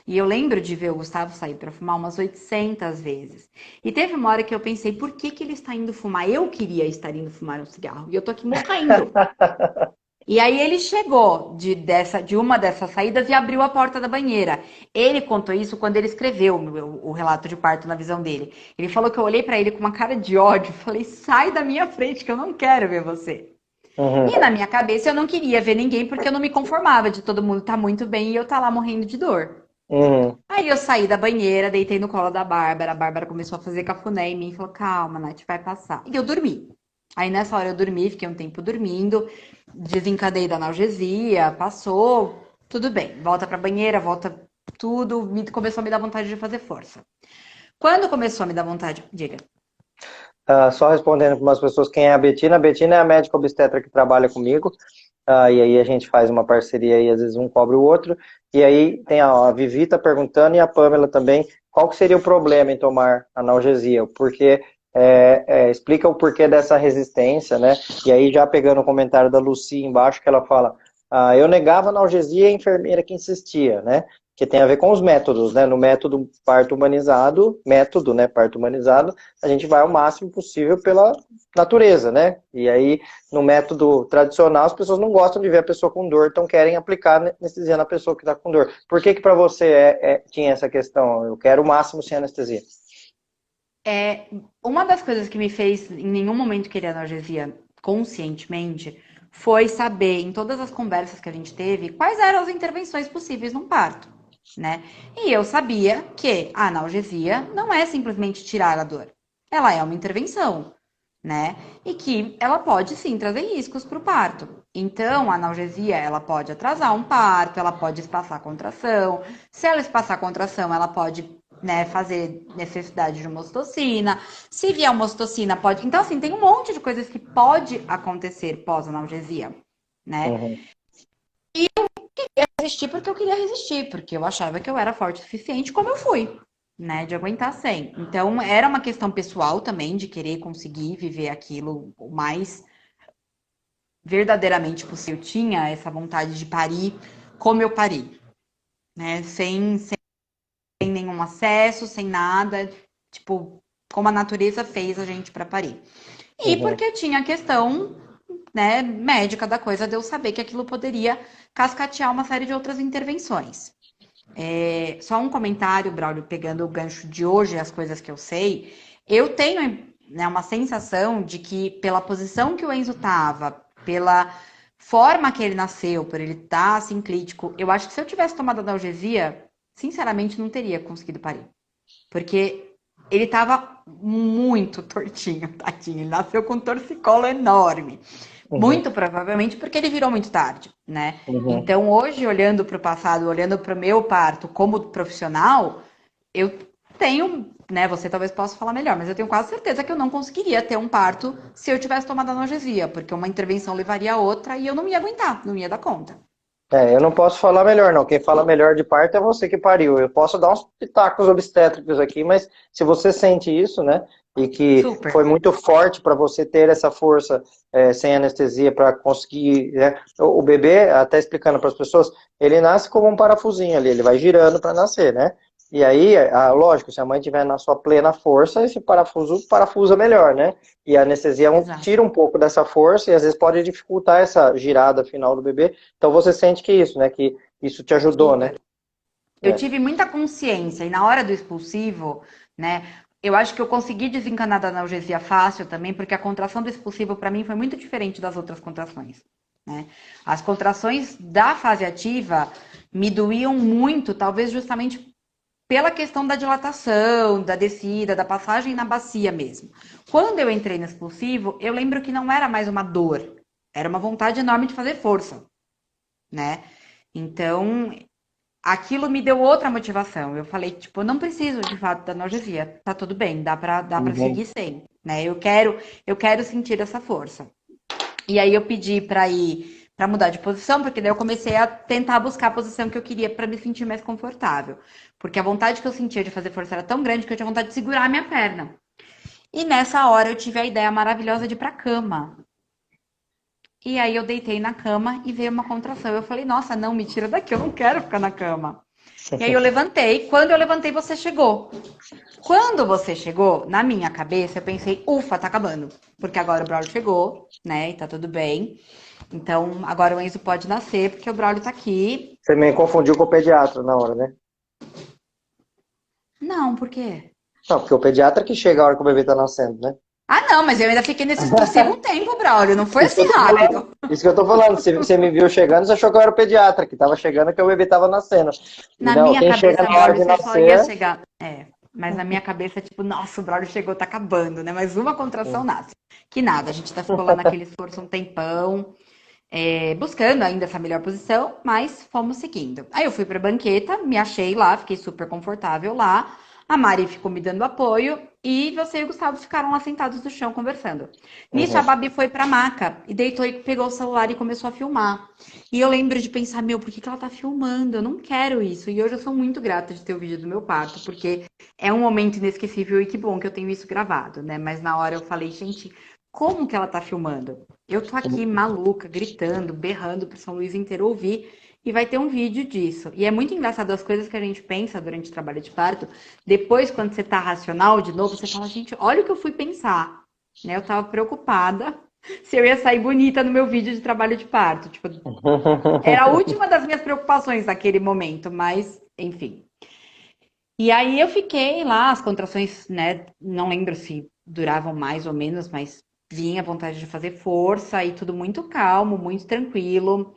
Speaker 3: E eu lembro de ver o Gustavo sair para fumar umas 800 vezes. E teve uma hora que eu pensei, por que que ele está indo fumar? Eu queria estar indo fumar um cigarro. E eu tô aqui morrendo. E aí ele chegou de uma dessas saídas e abriu a porta da banheira. Ele contou isso quando ele escreveu o relato de parto na visão dele. Ele falou que eu olhei para ele com uma cara de ódio. Falei, sai da minha frente que eu não quero ver você.
Speaker 1: Uhum.
Speaker 3: E na minha cabeça eu não queria ver ninguém porque eu não me conformava de todo mundo estar muito bem e eu estar lá morrendo de dor.
Speaker 1: Uhum.
Speaker 3: Aí eu saí da banheira, deitei no colo da Bárbara. A Bárbara começou a fazer cafuné em mim e falou: calma, Nath, vai passar. E eu dormi. Aí nessa hora eu dormi, fiquei um tempo dormindo, desencanei da analgesia, passou, tudo bem. Volta pra banheira, volta tudo, começou a me dar vontade de fazer força. Quando começou a me dar vontade, diga.
Speaker 1: Só respondendo para umas pessoas quem é a Betina. A Betina é a médica obstetra que trabalha comigo. E aí a gente faz uma parceria e às vezes um cobre o outro. E aí tem a Vivi tá perguntando e a Pamela também, qual que seria o problema em tomar analgesia? Porque explica o porquê dessa resistência, né? E aí já pegando o comentário da Lucy embaixo, que ela fala, eu negava analgesia e a enfermeira que insistia, né? Que tem a ver com os métodos, né? No método parto humanizado, né, parto humanizado, a gente vai ao máximo possível pela natureza, né? E aí, no método tradicional, as pessoas não gostam de ver a pessoa com dor, então querem aplicar anestesia na pessoa que está com dor. Por que que para você tinha essa questão? Eu quero o máximo sem anestesia.
Speaker 3: Uma das coisas que me fez em nenhum momento querer analgesia conscientemente foi saber, em todas as conversas que a gente teve, quais eram as intervenções possíveis num parto, né? E eu sabia que a analgesia não é simplesmente tirar a dor, ela é uma intervenção, né? E que ela pode sim trazer riscos para o parto. Então, a analgesia, ela pode atrasar um parto, ela pode espaçar a contração. Se ela espaçar a contração, ela pode, né, fazer necessidade de homocitocina. Se vier homocitocina, pode. Então, assim, tem um monte de coisas que pode acontecer pós-analgesia, né?
Speaker 1: Uhum.
Speaker 3: Resistir porque eu queria resistir, porque eu achava que eu era forte o suficiente, como eu fui, né? De aguentar sem. Então, era uma questão pessoal também, de querer conseguir viver aquilo o mais verdadeiramente possível. Eu tinha essa vontade de parir como eu pari, né? Sem nenhum acesso, sem nada. Tipo, como a natureza fez a gente para parir. E
Speaker 1: Uhum.
Speaker 3: porque tinha a questão, né, médica da coisa de eu saber que aquilo poderia cascatear uma série de outras intervenções. Só um comentário, Braulio, pegando o gancho de hoje, as coisas que eu sei. Eu tenho, né, uma sensação de que, pela posição que o Enzo estava, pela forma que ele nasceu, por ele estar assim crítico, eu acho que se eu tivesse tomado analgesia, sinceramente, não teria conseguido parir. Porque ele estava muito tortinho, tadinho. Ele nasceu com um torcicolo enorme.
Speaker 1: Uhum.
Speaker 3: Muito provavelmente porque ele virou muito tarde, né?
Speaker 1: Uhum.
Speaker 3: Então, hoje, olhando para o passado, olhando para o meu parto como profissional, eu tenho, né? Você talvez possa falar melhor, mas eu tenho quase certeza que eu não conseguiria ter um parto se eu tivesse tomado analgesia, porque uma intervenção levaria a outra e eu não ia aguentar, não ia dar conta.
Speaker 1: Eu não posso falar melhor, não. Quem fala melhor de parto é você que pariu. Eu posso dar uns pitacos obstétricos aqui, mas se você sente isso, né, e que
Speaker 3: Super.
Speaker 1: foi muito forte para você ter essa força sem anestesia para conseguir, né, o bebê, até explicando para as pessoas, ele nasce como um parafusinho ali, ele vai girando para nascer, né? E aí, lógico, se a mãe tiver na sua plena força, esse parafuso parafusa melhor, né? E a anestesia
Speaker 3: Exato.
Speaker 1: tira um pouco dessa força e às vezes pode dificultar essa girada final do bebê. Então você sente que isso, né? Que isso te ajudou, né?
Speaker 3: Super. Eu
Speaker 1: É.
Speaker 3: tive muita consciência e na hora do expulsivo, né? Eu acho que eu consegui desencanar da analgesia fácil também, porque a contração do expulsivo para mim foi muito diferente das outras contrações, né? As contrações da fase ativa me doíam muito, talvez justamente pela questão da dilatação, da descida, da passagem na bacia mesmo. Quando eu entrei no expulsivo, eu lembro que não era mais uma dor, era uma vontade enorme de fazer força, né? Então, aquilo me deu outra motivação. Eu falei, tipo, eu não preciso de fato da analgesia. Tá tudo bem, dá para
Speaker 1: Uhum.
Speaker 3: seguir sem, né? Eu quero sentir essa força. E aí eu pedi para ir para mudar de posição, porque daí eu comecei a tentar buscar a posição que eu queria para me sentir mais confortável. Porque a vontade que eu sentia de fazer força era tão grande que eu tinha vontade de segurar a minha perna. E nessa hora eu tive a ideia maravilhosa de ir para cama. E aí eu deitei na cama e veio uma contração. Eu falei, nossa, não, me tira daqui, eu não quero ficar na cama. E aí eu levantei. Quando eu levantei, você chegou. Quando você chegou, na minha cabeça, eu pensei, ufa, tá acabando. Porque agora o Braulio chegou, né? E tá tudo bem. Então, agora o Enzo pode nascer, porque o Braulio tá aqui.
Speaker 1: Você me confundiu com o pediatra na hora, né?
Speaker 3: Não, por quê?
Speaker 1: Não, porque o pediatra que chega a hora que o bebê tá nascendo, né?
Speaker 3: Ah, não, mas eu ainda fiquei nesse expulsivo um tempo, Braulio. Não foi
Speaker 1: Isso que
Speaker 3: assim
Speaker 1: eu tô falando.
Speaker 3: rápido.
Speaker 1: Isso que eu tô falando. Você me viu chegando, você achou que eu era o pediatra, que tava chegando, que o bebê tava nascendo. E
Speaker 3: Na
Speaker 1: não,
Speaker 3: minha
Speaker 1: quem chega
Speaker 3: cabeça,
Speaker 1: na hora
Speaker 3: Braulio,
Speaker 1: de
Speaker 3: você só ia
Speaker 1: nascer.
Speaker 3: chegar. Mas na minha cabeça, tipo, nossa, o Braulio chegou, tá acabando, né? Mais uma contração nasce. Que nada, a gente ficou lá naquele esforço um tempão, buscando ainda essa melhor posição, mas fomos seguindo. Aí eu fui pra banqueta, me achei lá, fiquei super confortável lá. A Mari ficou me dando apoio e você e o Gustavo ficaram lá sentados no chão conversando. Nisso, a
Speaker 1: Uhum.
Speaker 3: Babi foi pra maca e deitou e pegou o celular e começou a filmar. E eu lembro de pensar, meu, por que que ela tá filmando? Eu não quero isso. E hoje eu sou muito grata de ter o vídeo do meu parto, porque é um momento inesquecível e que bom que eu tenho isso gravado, né? Mas na hora eu falei, gente, como que ela tá filmando? Eu tô aqui maluca, gritando, berrando pro São Luís inteiro ouvir. E vai ter um vídeo disso. E é muito engraçado as coisas que a gente pensa durante o trabalho de parto. Depois, quando você tá racional de novo, você fala, gente, olha o que eu fui pensar. Né? Eu tava preocupada se eu ia sair bonita no meu vídeo de trabalho de parto. Tipo, era a última das minhas preocupações naquele momento, mas enfim. E aí eu fiquei lá, as contrações, né? Não lembro se duravam mais ou menos, mas vinha a vontade de fazer força e tudo muito calmo, muito tranquilo.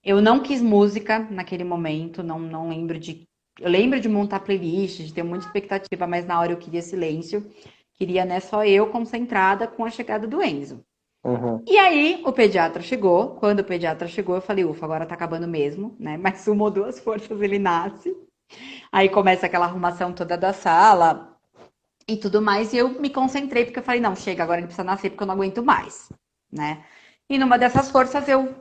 Speaker 3: Eu não quis música naquele momento, não lembro de. Eu lembro de montar playlist, de ter muita expectativa, mas na hora eu queria silêncio. Queria, né, só eu concentrada com a chegada do Enzo.
Speaker 1: Uhum.
Speaker 3: E aí o pediatra chegou. Quando o pediatra chegou, eu falei, ufa, agora tá acabando mesmo, né? Mais uma ou duas forças ele nasce. Aí começa aquela arrumação toda da sala e tudo mais. E eu me concentrei, porque eu falei, não, chega, agora ele precisa nascer, porque eu não aguento mais, né? E numa dessas forças eu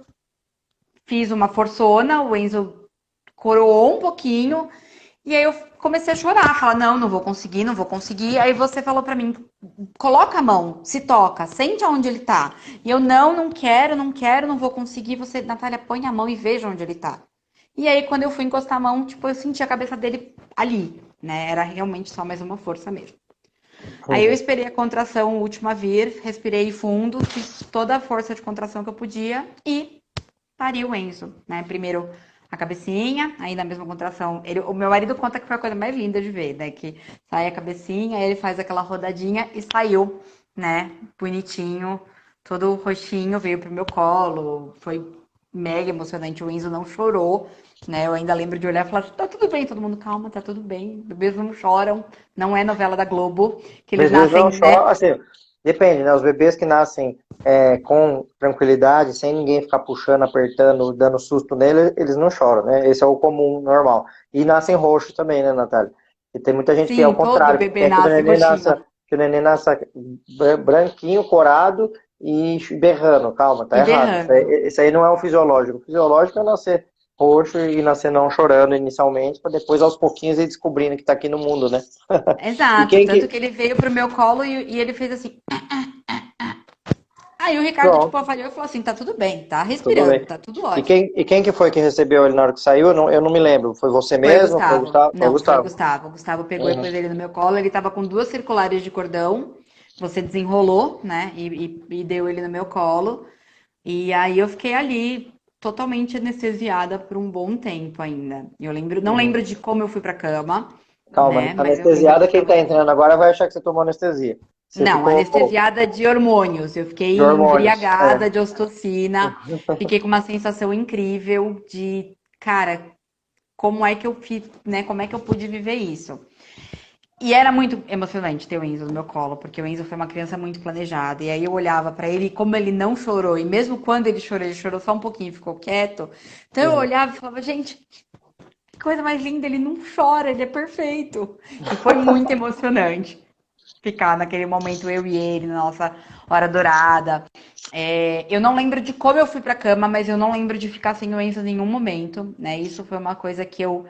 Speaker 3: fiz uma forçona, o Enzo coroou um pouquinho, e aí eu comecei a chorar, falar, não, não vou conseguir, não vou conseguir. Aí você falou pra mim, coloca a mão, se toca, sente aonde ele tá. E eu, não quero, não quero, não vou conseguir. Você, Natália, põe a mão e veja onde ele tá. E aí, quando eu fui encostar a mão, tipo, eu senti a cabeça dele ali, né? Era realmente só mais uma força mesmo. Aí eu esperei a contração última vir, respirei fundo, fiz toda a força de contração que eu podia e pari o Enzo, né? Primeiro a cabecinha, aí na mesma contração. O meu marido conta que foi a coisa mais linda de ver, né? Que sai a cabecinha, aí ele faz aquela rodadinha e saiu, né? Bonitinho, todo roxinho, veio pro meu colo. Foi mega emocionante. O Enzo não chorou, né? Eu ainda lembro de olhar e falar: tá tudo bem, todo mundo, calma, tá tudo bem. Bebês não choram, não é novela da Globo, que eles
Speaker 1: Bebês
Speaker 3: nascem,
Speaker 1: não
Speaker 3: né?
Speaker 1: choram, assim, depende, né? Os bebês que nascem com tranquilidade, sem ninguém ficar puxando, apertando, dando susto nele, eles não choram, né? Esse é o comum, normal. E nascem roxos também, né, Natália? E tem muita gente que é
Speaker 3: Sim,
Speaker 1: ao
Speaker 3: todo
Speaker 1: contrário, que
Speaker 3: bebê
Speaker 1: quer
Speaker 3: nasce roxinho.
Speaker 1: que o neném nasça branquinho, corado e berrando. Calma, tá
Speaker 3: E
Speaker 1: errado.
Speaker 3: berrando.
Speaker 1: Isso aí não é o fisiológico. O fisiológico é nascer roxo e nascer não chorando inicialmente, para depois aos pouquinhos ir descobrindo que tá aqui no mundo, né? E
Speaker 3: Exato,
Speaker 1: quem
Speaker 3: tanto
Speaker 1: que.
Speaker 3: que ele veio pro meu colo e ele fez assim. Aí o Ricardo, tipo,
Speaker 1: Pronto.
Speaker 3: avaliou e falou assim: tá tudo bem, tá
Speaker 1: Tudo
Speaker 3: respirando,
Speaker 1: bem.
Speaker 3: tá tudo
Speaker 1: E
Speaker 3: ótimo.
Speaker 1: quem que foi que recebeu ele na hora que saiu? Eu não me lembro. Foi você
Speaker 3: Foi o
Speaker 1: mesmo? Foi o
Speaker 3: Gustavo.
Speaker 1: Gustavo? Foi o
Speaker 3: Não, foi o
Speaker 1: Gustavo.
Speaker 3: Gustavo. O Gustavo pegou e
Speaker 1: Uhum.
Speaker 3: pôs ele no meu colo. Ele tava com duas circulares de cordão. Você desenrolou, né? E deu ele no meu colo. E aí eu fiquei ali totalmente anestesiada por um bom tempo ainda. Eu lembro, não
Speaker 1: Uhum.
Speaker 3: lembro de como eu fui pra cama,
Speaker 1: Calma,
Speaker 3: né? Mas eu lembro
Speaker 1: anestesiada,
Speaker 3: que
Speaker 1: quem
Speaker 3: tava.
Speaker 1: tá entrando agora vai achar que você tomou anestesia. Você
Speaker 3: Não,
Speaker 1: ficou
Speaker 3: anestesiada de hormônios. Eu
Speaker 1: de
Speaker 3: fiquei
Speaker 1: hormônios.
Speaker 3: embriagada de ocitocina. Fiquei com uma sensação incrível de, cara, como é que eu fiz, né? Como é que eu pude viver isso? E era muito emocionante ter o Enzo no meu colo, porque o Enzo foi uma criança muito planejada. E aí eu olhava pra ele, e como ele não chorou, e mesmo quando ele chorou só um pouquinho e ficou quieto. Então eu
Speaker 1: Uhum.
Speaker 3: olhava e falava, gente, que coisa mais linda, ele não chora, ele é perfeito. E foi muito emocionante ficar naquele momento eu e ele, na nossa hora dourada. Eu não lembro de como eu fui pra cama, mas eu não lembro de ficar sem o Enzo em nenhum momento, né? Isso foi uma coisa que eu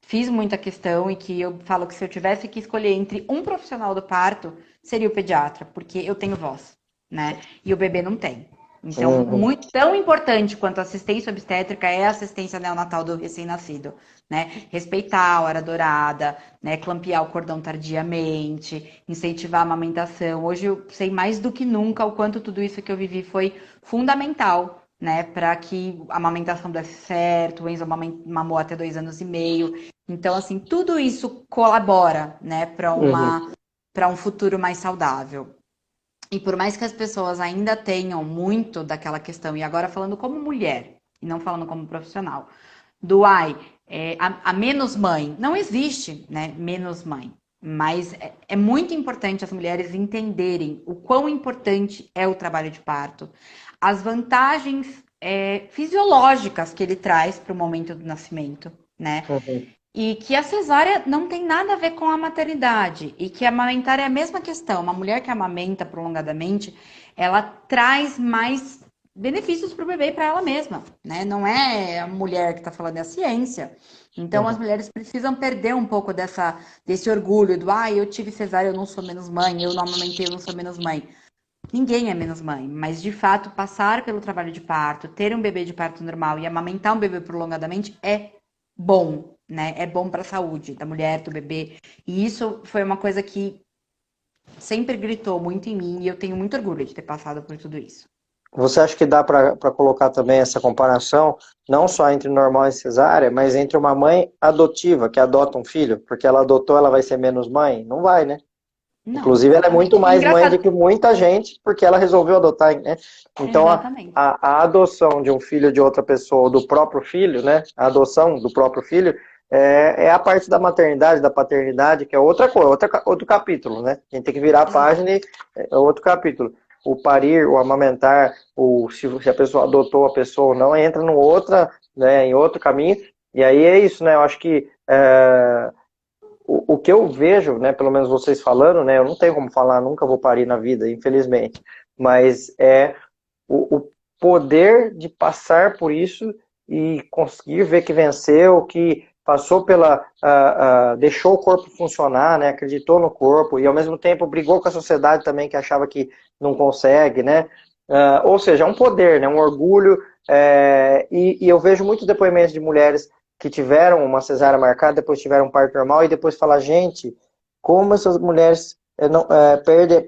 Speaker 3: fiz muita questão e que eu falo que se eu tivesse que escolher entre um profissional do parto, seria o pediatra, porque eu tenho voz, né? E o bebê não tem. Então,
Speaker 1: Uhum.
Speaker 3: muito tão importante quanto a assistência obstétrica é a assistência neonatal do recém-nascido, né? Respeitar a hora dourada, né? Clampear o cordão tardiamente, incentivar a amamentação. Hoje eu sei mais do que nunca o quanto tudo isso que eu vivi foi fundamental, né? Para que a amamentação desse certo. O Enzo mamou até 2 anos e meio. Então, assim, tudo isso colabora, né,
Speaker 1: Uhum.
Speaker 3: para um futuro mais saudável. E por mais que as pessoas ainda tenham muito daquela questão, e agora falando como mulher, e não falando como profissional, do ai, a menos mãe, não existe, né, menos mãe. Mas é muito importante as mulheres entenderem o quão importante é o trabalho de parto, as vantagens fisiológicas que ele traz para o momento do nascimento, né?
Speaker 1: Uhum.
Speaker 3: E que a cesárea não tem nada a ver com a maternidade. E que amamentar é a mesma questão. Uma mulher que amamenta prolongadamente, ela traz mais benefícios para o bebê e para ela mesma, né? Não é a mulher que está falando, é a ciência. Então, as
Speaker 1: Uhum.
Speaker 3: mulheres precisam perder um pouco desse orgulho do, eu tive cesárea, eu não sou menos mãe, eu não amamentei, eu não sou menos mãe. Ninguém é menos mãe, mas de fato, passar pelo trabalho de parto, ter um bebê de parto normal e amamentar um bebê prolongadamente é bom, né? É bom para a saúde da mulher, do bebê. E isso foi uma coisa que sempre gritou muito em mim e eu tenho muito orgulho de ter passado por tudo isso.
Speaker 1: Você acha que dá para colocar também essa comparação, não só entre normal e cesárea, mas entre uma mãe adotiva que adota um filho? Porque ela adotou, ela vai ser menos mãe? Não vai, né?
Speaker 3: Não,
Speaker 1: Inclusive, ela é muito
Speaker 3: exatamente. E
Speaker 1: mais mãe do
Speaker 3: engraçado.
Speaker 1: que muita gente, porque ela resolveu adotar, né? Então,
Speaker 3: Exatamente.
Speaker 1: a adoção de um filho de outra pessoa, ou do próprio filho, né? A adoção do próprio filho, é a parte da maternidade, da paternidade, que é outra coisa, outro capítulo, né? A gente tem que virar a página e é outro capítulo. O parir, o amamentar, se a pessoa adotou a pessoa ou não, entra num outra, né, em outro caminho. E aí é isso, né? Eu acho que o que eu vejo, né, pelo menos vocês falando, né, eu não tenho como falar, nunca vou parir na vida, infelizmente, mas é o poder de passar por isso e conseguir ver que venceu, que passou deixou o corpo funcionar, né, acreditou no corpo e ao mesmo tempo brigou com a sociedade também que achava que não consegue, né, ou seja, é um poder, né, um orgulho, e eu vejo muitos depoimentos de mulheres que tiveram uma cesárea marcada, depois tiveram um parto normal e depois falar, gente, como essas mulheres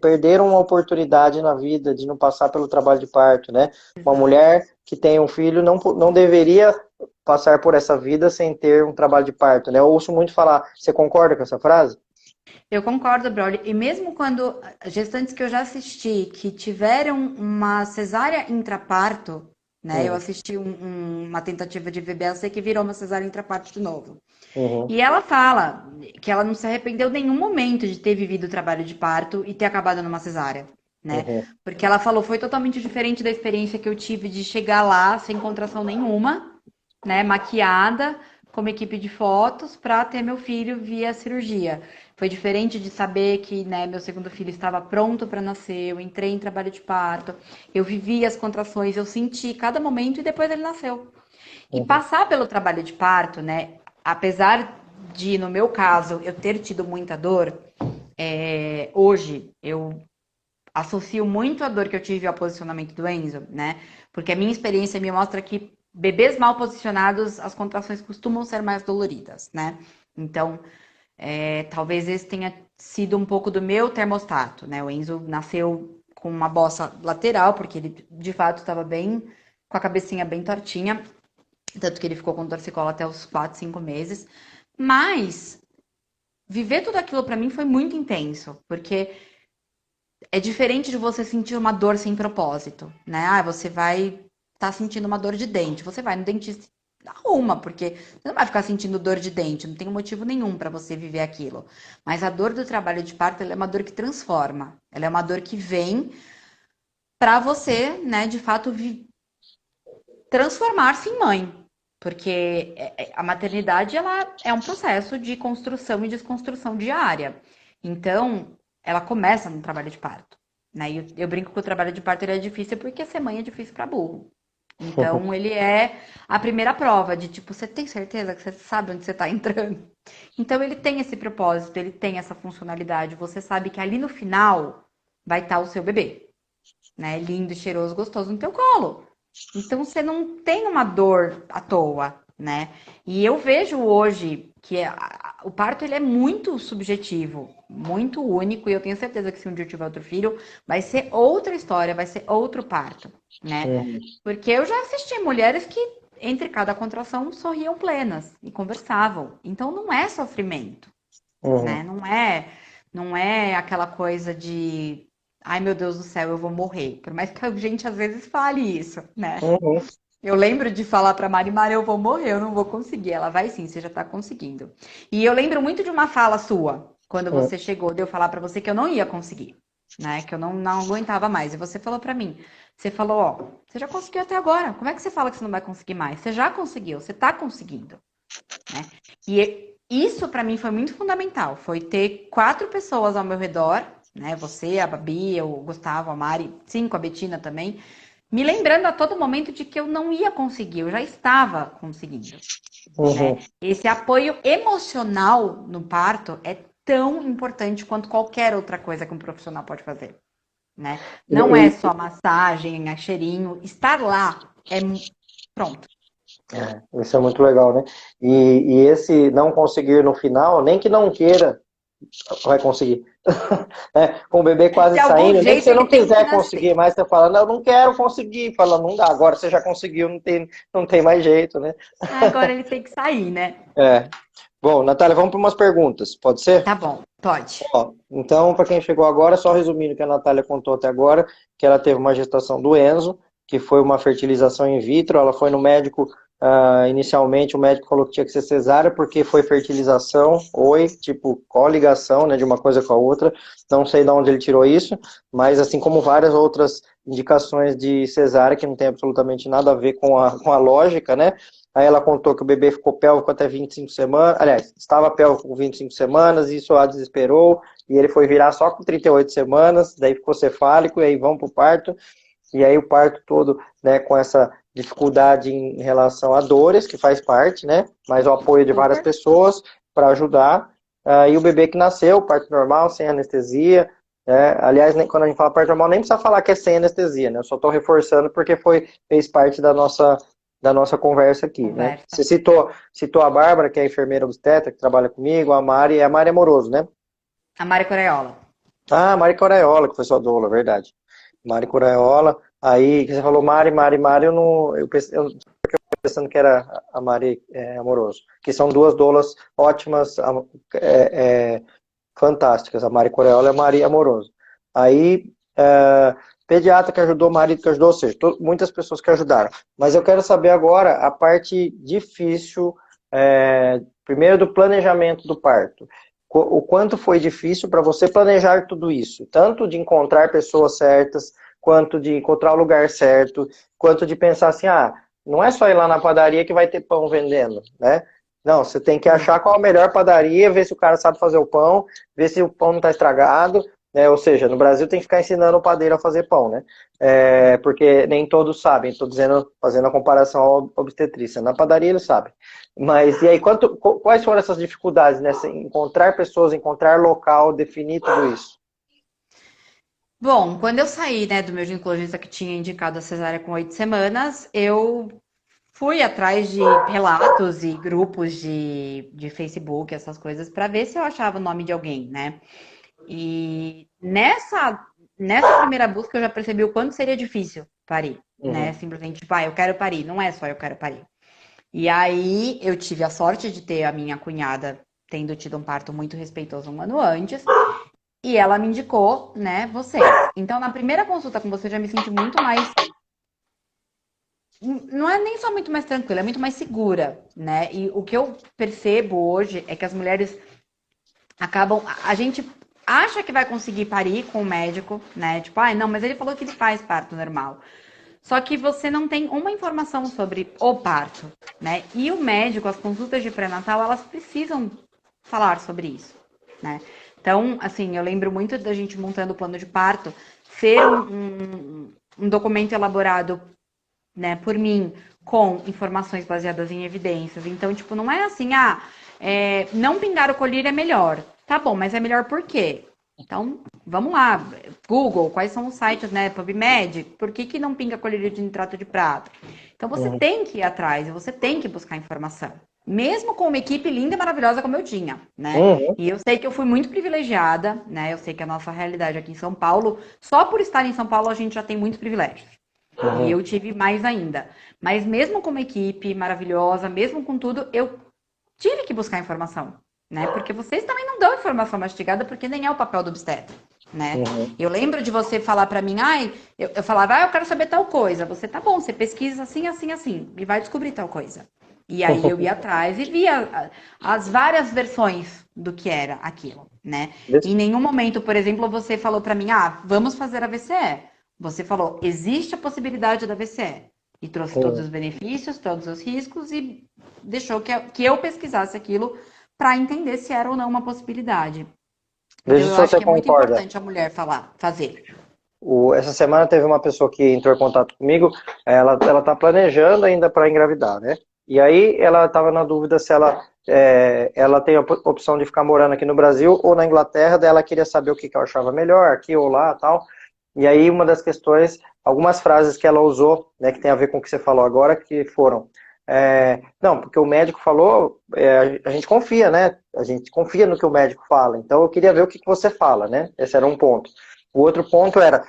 Speaker 1: perderam uma oportunidade na vida de não passar pelo trabalho de parto, né? Uma
Speaker 3: Exato.
Speaker 1: mulher que tem um filho não deveria passar por essa vida sem ter um trabalho de parto, né? Eu ouço muito falar, você concorda com essa frase?
Speaker 3: Eu concordo, Braulio. E mesmo quando gestantes que eu já assisti que tiveram uma cesárea intraparto, né? Eu
Speaker 1: Uhum,
Speaker 3: assisti uma tentativa de VBAC que virou uma cesárea intraparto de novo.
Speaker 1: uhum,
Speaker 3: E ela fala que ela não se arrependeu em nenhum momento de ter vivido o trabalho de parto e ter acabado numa cesárea, né?
Speaker 1: uhum,
Speaker 3: Porque ela falou, foi totalmente diferente da experiência que eu tive de chegar lá sem contração nenhuma, né, maquiada, como equipe de fotos, para ter meu filho via cirurgia. Foi diferente de saber que, né, meu segundo filho estava pronto para nascer, eu entrei em trabalho de parto, eu vivi as contrações, eu senti cada momento e depois ele nasceu. E
Speaker 1: uhum,
Speaker 3: passar pelo trabalho de parto, né, apesar de, no meu caso, eu ter tido muita dor, hoje eu associo muito a dor que eu tive ao posicionamento do Enzo, né? Porque a minha experiência me mostra que bebês mal posicionados, as contrações costumam ser mais doloridas, né? Então, talvez esse tenha sido um pouco do meu termostato, né? O Enzo nasceu com uma bossa lateral, porque ele de fato estava bem, com a cabecinha bem tortinha, tanto que ele ficou com torcicolo até os 4, 5 meses. Mas viver tudo aquilo para mim foi muito intenso, porque é diferente de você sentir uma dor sem propósito, né? Ah, você vai estar sentindo uma dor de dente, você vai no dentista arruma, porque você não vai ficar sentindo dor de dente, não tem motivo nenhum para você viver aquilo. Mas a dor do trabalho de parto, ela é uma dor que transforma, ela é uma dor que vem para você, né, de fato transformar-se em mãe. Porque a maternidade ela é um processo de construção e desconstrução diária. Então, ela começa no trabalho de parto. Né? E eu brinco que o trabalho de parto ele é difícil porque ser mãe é difícil para burro. Então, ele é a primeira prova de tipo, você tem certeza que você sabe onde você está entrando? Então, ele tem esse propósito, ele tem essa funcionalidade. Você sabe que ali no final vai estar o seu bebê, né? Lindo, cheiroso, gostoso no teu colo. Então você não tem uma dor à toa, né? E eu vejo hoje que o parto ele é muito subjetivo, muito único, e eu tenho certeza que se um dia eu tiver outro filho, vai ser outra história, vai ser outro parto, né?
Speaker 1: uhum,
Speaker 3: Porque eu já assisti mulheres que entre cada contração sorriam plenas e conversavam. Então não é sofrimento,
Speaker 1: uhum,
Speaker 3: né? Não é aquela coisa de ai meu Deus do céu, eu vou morrer. Por mais que a gente às vezes fale isso, né?
Speaker 1: uhum,
Speaker 3: Eu lembro de falar pra Mari, Mari, eu vou morrer, eu não vou conseguir. Ela vai sim, você já tá conseguindo. E eu lembro muito de uma fala sua, quando
Speaker 1: uhum,
Speaker 3: você chegou, de eu falar pra você que eu não ia conseguir, né? Que eu não aguentava mais. E você falou pra mim, você falou, ó, você já conseguiu até agora. Como é que você fala que você não vai conseguir mais? Você já conseguiu, você tá conseguindo, né? E isso pra mim foi muito fundamental. Foi ter 4 pessoas ao meu redor, né? Você, a Babi, o Gustavo, a Mari, sim, com a Betina também, me lembrando a todo momento de que eu não ia conseguir, eu já estava conseguindo, né?
Speaker 1: uhum.
Speaker 3: Esse apoio emocional no parto é tão importante quanto qualquer outra coisa que um profissional pode fazer, né? Não é só massagem, é cheirinho, estar lá é pronto.
Speaker 1: Isso é muito legal, né? E esse não conseguir no final, nem que não queira, vai conseguir. Com o bebê quase
Speaker 3: De algum
Speaker 1: saindo, nem que
Speaker 3: jeito
Speaker 1: você
Speaker 3: ele
Speaker 1: não
Speaker 3: tem que
Speaker 1: quiser conseguir
Speaker 3: nascer.
Speaker 1: mais, você fala, não, eu não quero conseguir. Fala, não dá, agora você já conseguiu, não tem mais jeito, né?
Speaker 3: Agora ele tem que sair, né?
Speaker 1: É. Bom, Natália, vamos para umas perguntas, pode ser?
Speaker 3: Tá bom, pode.
Speaker 1: Ó, então, para quem chegou agora, só resumindo o que a Natália contou até agora, que ela teve uma gestação do Enzo, que foi uma fertilização in vitro, ela foi no médico, inicialmente o médico falou que tinha que ser cesárea, porque foi fertilização, tipo, coligação, né, de uma coisa com a outra, não sei de onde ele tirou isso, mas assim como várias outras indicações de cesárea, que não tem absolutamente nada a ver com a lógica, né, aí ela contou que o bebê ficou pélvico até 25 semanas, aliás, estava pélvico com 25 semanas, e isso a desesperou, e ele foi virar só com 38 semanas, daí ficou cefálico, e aí vamos para o parto, e aí o parto todo, né, com essa dificuldade em relação a dores, que faz parte, né, mas o apoio de várias
Speaker 3: Super.
Speaker 1: pessoas para ajudar, e o bebê que nasceu, parto normal, sem anestesia, aliás, quando a gente fala parto normal, nem precisa falar que é sem anestesia, né, eu só estou reforçando porque fez parte da nossa conversa aqui, né.
Speaker 3: Conversa.
Speaker 1: Você citou a Bárbara, que é a enfermeira obstetra, que trabalha comigo, a Mari é amoroso, né?
Speaker 3: A Mari Coraiola.
Speaker 1: Ah, Mari Coraiola, que foi sua doula, verdade. Mari Coraiola. Aí, que você falou Mari, eu não. Eu pensando que era a Mari Amoroso. Que são duas doulas ótimas, fantásticas. A Mari Coreola e a Mari Amoroso. Aí, pediatra que ajudou, marido que ajudou, ou seja, muitas pessoas que ajudaram. Mas eu quero saber agora a parte difícil, primeiro do planejamento do parto. O quanto foi difícil para você planejar tudo isso, tanto de encontrar pessoas certas, quanto de encontrar o lugar certo, quanto de pensar assim, não é só ir lá na padaria que vai ter pão vendendo, né? Não, você tem que achar qual a melhor padaria, ver se o cara sabe fazer o pão, ver se o pão não está estragado, né? Ou seja, no Brasil tem que ficar ensinando o padeiro a fazer pão, né? Porque nem todos sabem, estou dizendo, fazendo a comparação ao obstetrícia. Na padaria eles sabem. Mas e aí, quais foram essas dificuldades, né? Encontrar pessoas, encontrar local, definir tudo isso?
Speaker 3: Bom, quando eu saí, né, do meu ginecologista que tinha indicado a cesárea com 8 semanas, eu fui atrás de relatos e grupos de Facebook, essas coisas, para ver se eu achava o nome de alguém, né? E nessa primeira busca eu já percebi o quanto seria difícil parir, né?
Speaker 1: Uhum.
Speaker 3: Simplesmente, tipo, eu quero parir, não é só eu quero parir. E aí eu tive a sorte de ter a minha cunhada tendo tido um parto muito respeitoso 1 ano antes, e ela me indicou, né, você. Então, na primeira consulta com você, eu já me senti muito mais. Não é nem só muito mais tranquila, é muito mais segura, né? E o que eu percebo hoje é que as mulheres acabam. A gente acha que vai conseguir parir com o médico, né? Tipo, não, mas ele falou que ele faz parto normal. Só que você não tem uma informação sobre o parto, né? E o médico, as consultas de pré-natal, elas precisam falar sobre isso, né? Então, assim, eu lembro muito da gente montando o plano de parto, ser um documento elaborado, né, por mim, com informações baseadas em evidências. Então, tipo, não é assim, não pingar o colírio é melhor. Tá bom, mas é melhor por quê? Então, vamos lá. Google, quais são os sites, né? PubMed, por que não pinga colírio de nitrato de prata? Então, você
Speaker 1: Uhum.
Speaker 3: tem que ir atrás e você tem que buscar informação. Mesmo com uma equipe linda e maravilhosa como eu tinha, né?
Speaker 1: Uhum.
Speaker 3: E eu sei que eu fui muito privilegiada, né? Eu sei que a nossa realidade aqui em São Paulo, só por estar em São Paulo, a gente já tem muitos privilégios. E
Speaker 1: Uhum.
Speaker 3: eu tive mais ainda. Mas mesmo com uma equipe maravilhosa, mesmo com tudo, eu tive que buscar informação, né? Porque vocês também não dão informação mastigada, porque nem é o papel do obstetra, né?
Speaker 1: Uhum.
Speaker 3: Eu lembro de você falar pra mim, eu falava, eu quero saber tal coisa. Você, tá bom, você pesquisa assim, assim, assim, e vai descobrir tal coisa. E aí eu ia atrás e via as várias versões do que era aquilo, né? Em nenhum momento, por exemplo, você falou pra mim, vamos fazer a VCE. Você falou, existe a possibilidade da VCE. E trouxe todos
Speaker 1: Uhum.
Speaker 3: os benefícios, todos os riscos e deixou que eu pesquisasse aquilo para entender se era ou não uma possibilidade. Então,
Speaker 1: Veja
Speaker 3: eu
Speaker 1: se
Speaker 3: acho
Speaker 1: você
Speaker 3: que é muito
Speaker 1: concorda.
Speaker 3: importante a mulher fazer.
Speaker 1: Essa semana teve uma pessoa que entrou em contato comigo, ela tá planejando ainda para engravidar, né? E aí ela estava na dúvida se ela tem a opção de ficar morando aqui no Brasil ou na Inglaterra, daí ela queria saber o que ela achava melhor, aqui ou lá, tal. E aí uma das questões, algumas frases que ela usou, né, que tem a ver com o que você falou agora, que foram, não, porque o médico falou, a gente confia, né? A gente confia no que o médico fala, então eu queria ver o que você fala, né? Esse era um ponto. O outro ponto era,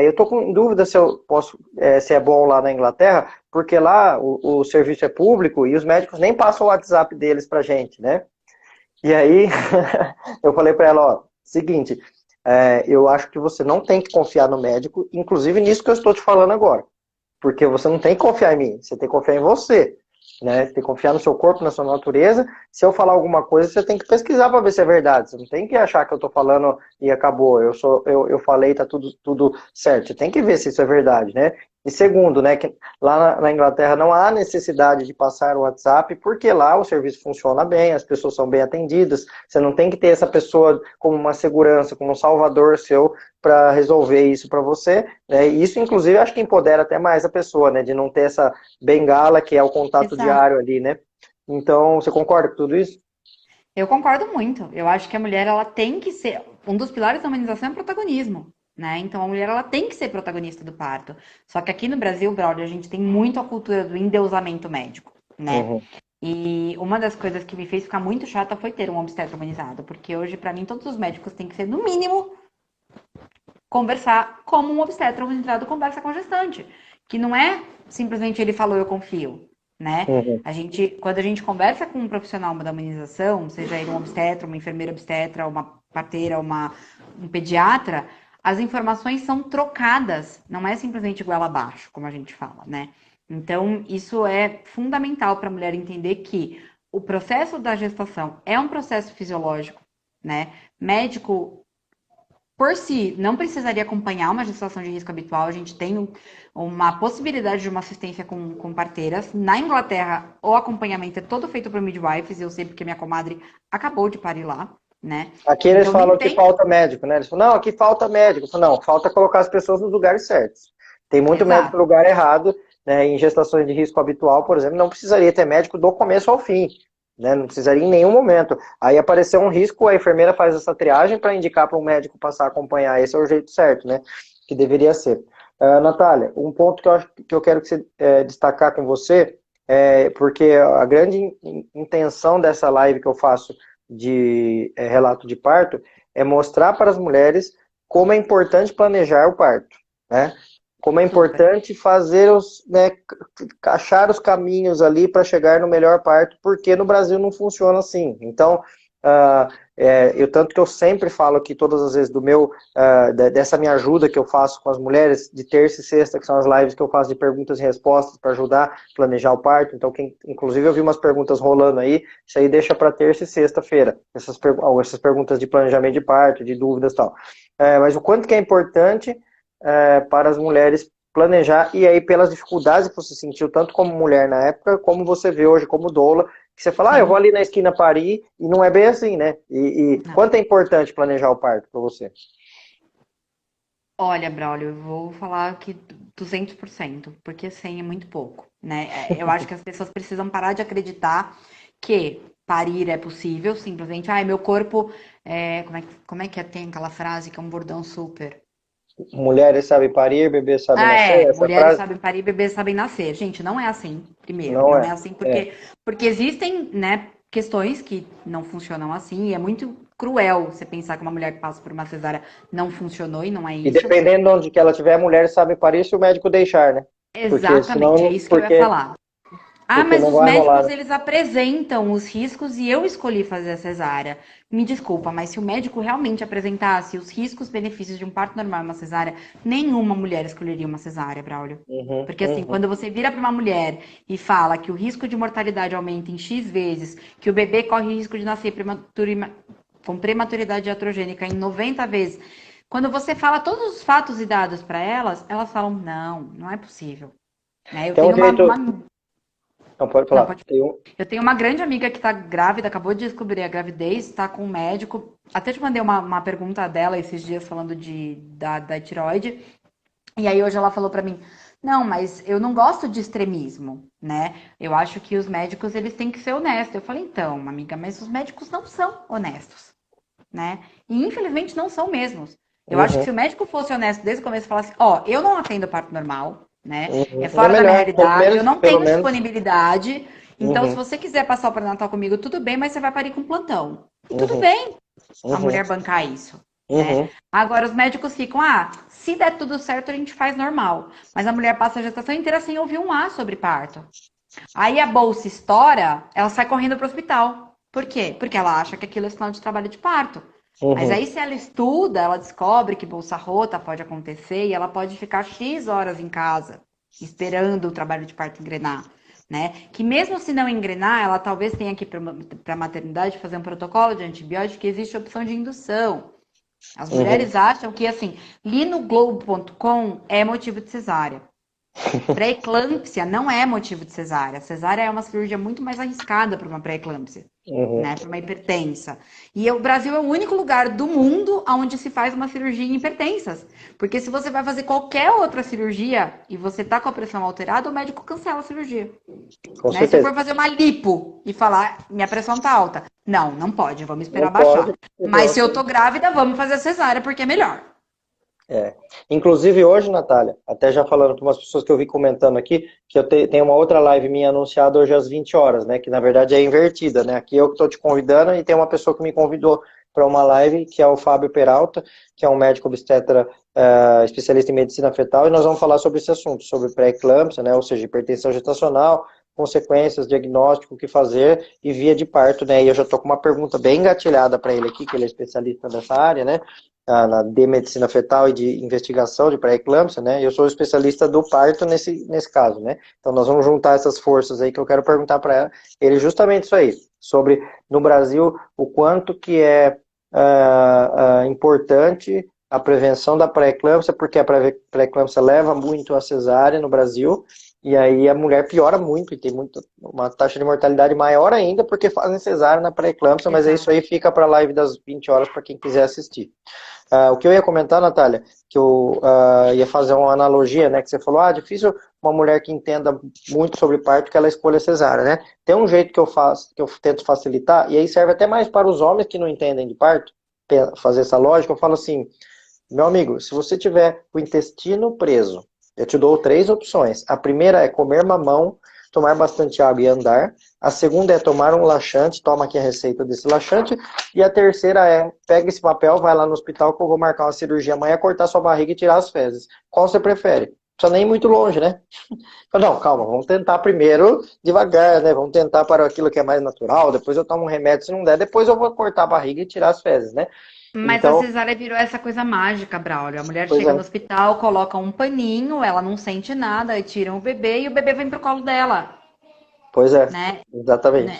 Speaker 1: eu estou com dúvida se eu posso, se é bom lá na Inglaterra, porque lá o serviço é público e os médicos nem passam o WhatsApp deles pra gente, né? E aí eu falei para ela, ó, seguinte, eu acho que você não tem que confiar no médico, inclusive nisso que eu estou te falando agora, porque você não tem que confiar em mim, você tem que confiar em você. Né? Você tem que confiar no seu corpo, na sua natureza. Se eu falar alguma coisa, você tem que pesquisar para ver se é verdade. Você não tem que achar que eu estou falando e acabou. Eu falei, tá tudo certo. Você tem que ver se isso é verdade, né? E segundo, né, que lá na Inglaterra não há necessidade de passar o WhatsApp, porque lá o serviço funciona bem, as pessoas são bem atendidas. Você não tem que ter essa pessoa como uma segurança, como um salvador seu para resolver isso para você. Né? E isso, inclusive, acho que empodera até mais a pessoa, né, de não ter essa bengala que é o contato
Speaker 3: Exato.
Speaker 1: diário ali, né? Então, você concorda com tudo isso?
Speaker 3: Eu concordo muito. Eu acho que a mulher ela tem que ser um dos pilares da humanização é o protagonismo, né? Então a mulher ela tem que ser protagonista do parto. Só que aqui no Brasil, brother, a gente tem muito a cultura do endeusamento médico, né?
Speaker 1: Uhum.
Speaker 3: E uma das coisas que me fez ficar muito chata foi ter um obstetra humanizado, porque hoje, pra mim, todos os médicos têm que ser, no mínimo, conversar como um obstetra humanizado conversa com a gestante. Que não é simplesmente ele falou, eu confio, né?
Speaker 1: Uhum.
Speaker 3: Quando a gente conversa com um profissional da humanização, seja ele um obstetra, uma enfermeira obstetra, uma parteira, um pediatra, as informações são trocadas, não é simplesmente goela abaixo, como a gente fala, né? Então, isso é fundamental para a mulher entender que o processo da gestação é um processo fisiológico, né? Médico por si, não precisaria acompanhar uma gestação de risco habitual. A gente tem uma possibilidade de uma assistência com parteiras. Na Inglaterra, o acompanhamento é todo feito por midwives, e eu sei porque minha comadre acabou de parir lá, né?
Speaker 1: Aqui eles
Speaker 3: Então, nem
Speaker 1: falam que
Speaker 3: tem.
Speaker 1: falta médico, né? Eles falam, não, aqui falta médico. Eu falo, não, falta colocar as pessoas nos lugares certos. Tem muito médico
Speaker 3: Exato.
Speaker 1: no lugar errado, né? Em gestações de risco habitual, por exemplo, não precisaria ter médico do começo ao fim, né? Não precisaria em nenhum momento. Aí apareceu um risco, a enfermeira faz essa triagem para indicar para um médico passar a acompanhar. Esse é o jeito certo, né? Que deveria ser. Natália, um ponto que eu quero que você destacar com você, porque a grande intenção dessa live que eu faço de relato de parto é mostrar para as mulheres como é importante planejar o parto, né? Como é
Speaker 3: Super.
Speaker 1: importante achar os caminhos ali para chegar no melhor parto, porque no Brasil não funciona assim. Então, tanto que eu sempre falo aqui todas as vezes dessa minha ajuda que eu faço com as mulheres de terça e sexta, que são as lives que eu faço de perguntas e respostas para ajudar a planejar o parto. Então, inclusive eu vi umas perguntas rolando aí, isso aí deixa para terça e sexta-feira, essas perguntas de planejamento de parto, de dúvidas e tal. Mas o quanto que é importante para as mulheres planejar, e aí pelas dificuldades que você sentiu, tanto como mulher na época, como você vê hoje como doula, que você fala, eu vou
Speaker 3: Sim.
Speaker 1: ali na esquina parir, e não é bem assim, né? E
Speaker 3: Não.
Speaker 1: quanto é importante planejar o parto para você?
Speaker 3: Olha, Braulio, eu vou falar que 200%, porque 100 é muito pouco, né? Eu acho que as pessoas precisam parar de acreditar que parir é possível, simplesmente, ai, meu corpo, tem aquela frase que é um bordão super.
Speaker 1: Mulheres sabem parir, bebês sabem
Speaker 3: Ah,
Speaker 1: nascer, essa
Speaker 3: mulheres
Speaker 1: frase?
Speaker 3: sabem parir, bebês sabem nascer. Gente, não é assim, primeiro,
Speaker 1: Não
Speaker 3: não
Speaker 1: é.
Speaker 3: é assim
Speaker 1: É.
Speaker 3: porque existem, né, questões que não funcionam assim, e é muito cruel você pensar que uma mulher que passa por uma cesárea não funcionou e não é
Speaker 1: E
Speaker 3: isso.
Speaker 1: dependendo de onde que ela tiver, mulheres sabem parir se o médico deixar, né? Porque
Speaker 3: Exatamente, é
Speaker 1: senão,
Speaker 3: isso que eu ia falar. Ah,
Speaker 1: porque
Speaker 3: mas
Speaker 1: não
Speaker 3: os
Speaker 1: vai rolar,
Speaker 3: médicos,
Speaker 1: né?
Speaker 3: eles apresentam os riscos e eu escolhi fazer a cesárea. Me desculpa, mas se o médico realmente apresentasse os riscos e benefícios de um parto normal e uma cesárea, nenhuma mulher escolheria uma cesárea, Braulio.
Speaker 1: Uhum,
Speaker 3: Porque assim,
Speaker 1: uhum,
Speaker 3: quando você vira para uma mulher e fala que o risco de mortalidade aumenta em X vezes, que o bebê corre risco de nascer com prematuridade iatrogênica em 90 vezes, quando você fala todos os fatos e dados para elas, elas falam, não, não é possível. Né? Eu
Speaker 1: tem um
Speaker 3: tenho
Speaker 1: jeito. Não, pode
Speaker 3: Não,
Speaker 1: falar.
Speaker 3: pode. Eu tenho uma grande amiga que tá grávida, acabou de descobrir a gravidez, tá com um médico. Até te mandei uma pergunta dela esses dias falando da tireoide. E aí hoje ela falou pra mim, não, mas eu não gosto de extremismo, né? Eu acho que os médicos, eles têm que ser honestos. Eu falei, então, amiga, mas os médicos não são honestos, né? E infelizmente não são mesmos. Eu acho que
Speaker 1: Uhum,
Speaker 3: se o médico fosse honesto desde o começo e falasse, ó, eu não atendo parto normal, né? É
Speaker 1: uhum. É
Speaker 3: fora da minha
Speaker 1: melhor,
Speaker 3: realidade, eu não
Speaker 1: pelo
Speaker 3: tenho
Speaker 1: menos.
Speaker 3: disponibilidade. Então, se
Speaker 1: Uhum,
Speaker 3: você quiser passar o pré-natal comigo, tudo bem, mas você vai parir com plantão. E tudo
Speaker 1: uhum,
Speaker 3: bem a
Speaker 1: uhum,
Speaker 3: mulher bancar isso, né?
Speaker 1: uhum,
Speaker 3: Agora, os médicos ficam, se der tudo certo, a gente faz normal. Mas a mulher passa a gestação inteira sem ouvir um A sobre parto. Aí a bolsa estoura, ela sai correndo pro hospital. Por quê? Porque ela acha que aquilo é sinal de trabalho de parto. Mas
Speaker 1: uhum,
Speaker 3: aí, se ela estuda, ela descobre que bolsa rota pode acontecer e ela pode ficar X horas em casa, esperando o trabalho de parto engrenar. Né? Que mesmo se não engrenar, ela talvez tenha que ir para a maternidade fazer um protocolo de antibiótico, que existe a opção de indução. As
Speaker 1: uhum.
Speaker 3: mulheres acham que, assim, li no Globo.com é motivo de cesárea. Pré-eclâmpsia não é motivo de cesárea. Cesárea é uma cirurgia muito mais arriscada para uma pré-eclâmpsia,
Speaker 1: Uhum.
Speaker 3: né? Para uma hipertensa. E o Brasil é o único lugar do mundo onde se faz uma cirurgia em hipertensas. Porque se você vai fazer qualquer outra cirurgia e você tá com a pressão alterada, o médico cancela a cirurgia.
Speaker 1: Com
Speaker 3: Né? Se eu
Speaker 1: certeza.
Speaker 3: for fazer uma lipo e falar, minha pressão tá alta. Não, não pode, vamos
Speaker 1: Não
Speaker 3: esperar
Speaker 1: pode,
Speaker 3: baixar. Mas se
Speaker 1: exato.
Speaker 3: eu tô grávida, vamos fazer a cesárea porque é melhor.
Speaker 1: É. Inclusive hoje, Natália, até já falando para umas pessoas que eu vi comentando aqui, que tenho uma outra live minha anunciada hoje às 20 horas, né? Que na verdade é invertida, né? Aqui eu que estou te convidando e tem uma pessoa que me convidou para uma live, que é o Fábio Peralta, que é um médico obstetra especialista em medicina fetal, e nós vamos falar sobre esse assunto, sobre pré-eclâmpsia, né? Ou seja, hipertensão gestacional, consequências, diagnóstico, o que fazer e via de parto, né? E eu já estou com uma pergunta bem engatilhada para ele aqui, que ele é especialista nessa área, né? De medicina fetal e de investigação de pré-eclâmpsia, né? Eu sou especialista do parto nesse caso, né? Então nós vamos juntar essas forças aí que eu quero perguntar para ele justamente isso aí, sobre no Brasil o quanto que é importante a prevenção da pré-eclâmpsia, porque a pré-eclâmpsia leva muito a cesárea no Brasil, e aí a mulher piora muito e tem uma taxa de mortalidade maior ainda porque fazem cesárea na pré-eclâmpsia, mas isso aí fica para a live das 20 horas para quem quiser assistir. O que eu ia comentar, Natália, que eu ia fazer uma analogia, né, que você falou, difícil uma mulher que entenda muito sobre parto que ela escolha cesárea, né? Tem um jeito que eu faço, que eu tento facilitar, e aí serve até mais para os homens que não entendem de parto, fazer essa lógica, eu falo assim, meu amigo, se você tiver o intestino preso, eu te dou 3 opções. A primeira é comer mamão, tomar bastante água e andar. A segunda é tomar um laxante, toma aqui a receita desse laxante. E a terceira é, pega esse papel, vai lá no hospital que eu vou marcar uma cirurgia amanhã, cortar sua barriga e tirar as fezes. Qual você prefere? Não precisa nem ir muito longe, né? Não, calma, vamos tentar primeiro devagar, né? Vamos tentar para aquilo que é mais natural, depois eu tomo um remédio, se não der, depois eu vou cortar a barriga e tirar as fezes, né?
Speaker 3: Mas a
Speaker 1: Então,
Speaker 3: cesárea virou essa coisa mágica, Braulio. A mulher
Speaker 1: pois
Speaker 3: chega
Speaker 1: é,
Speaker 3: no hospital, coloca um paninho, ela não sente nada, aí tiram o bebê e o bebê vem pro colo dela,
Speaker 1: pois é,
Speaker 3: né?
Speaker 1: exatamente.
Speaker 3: Né?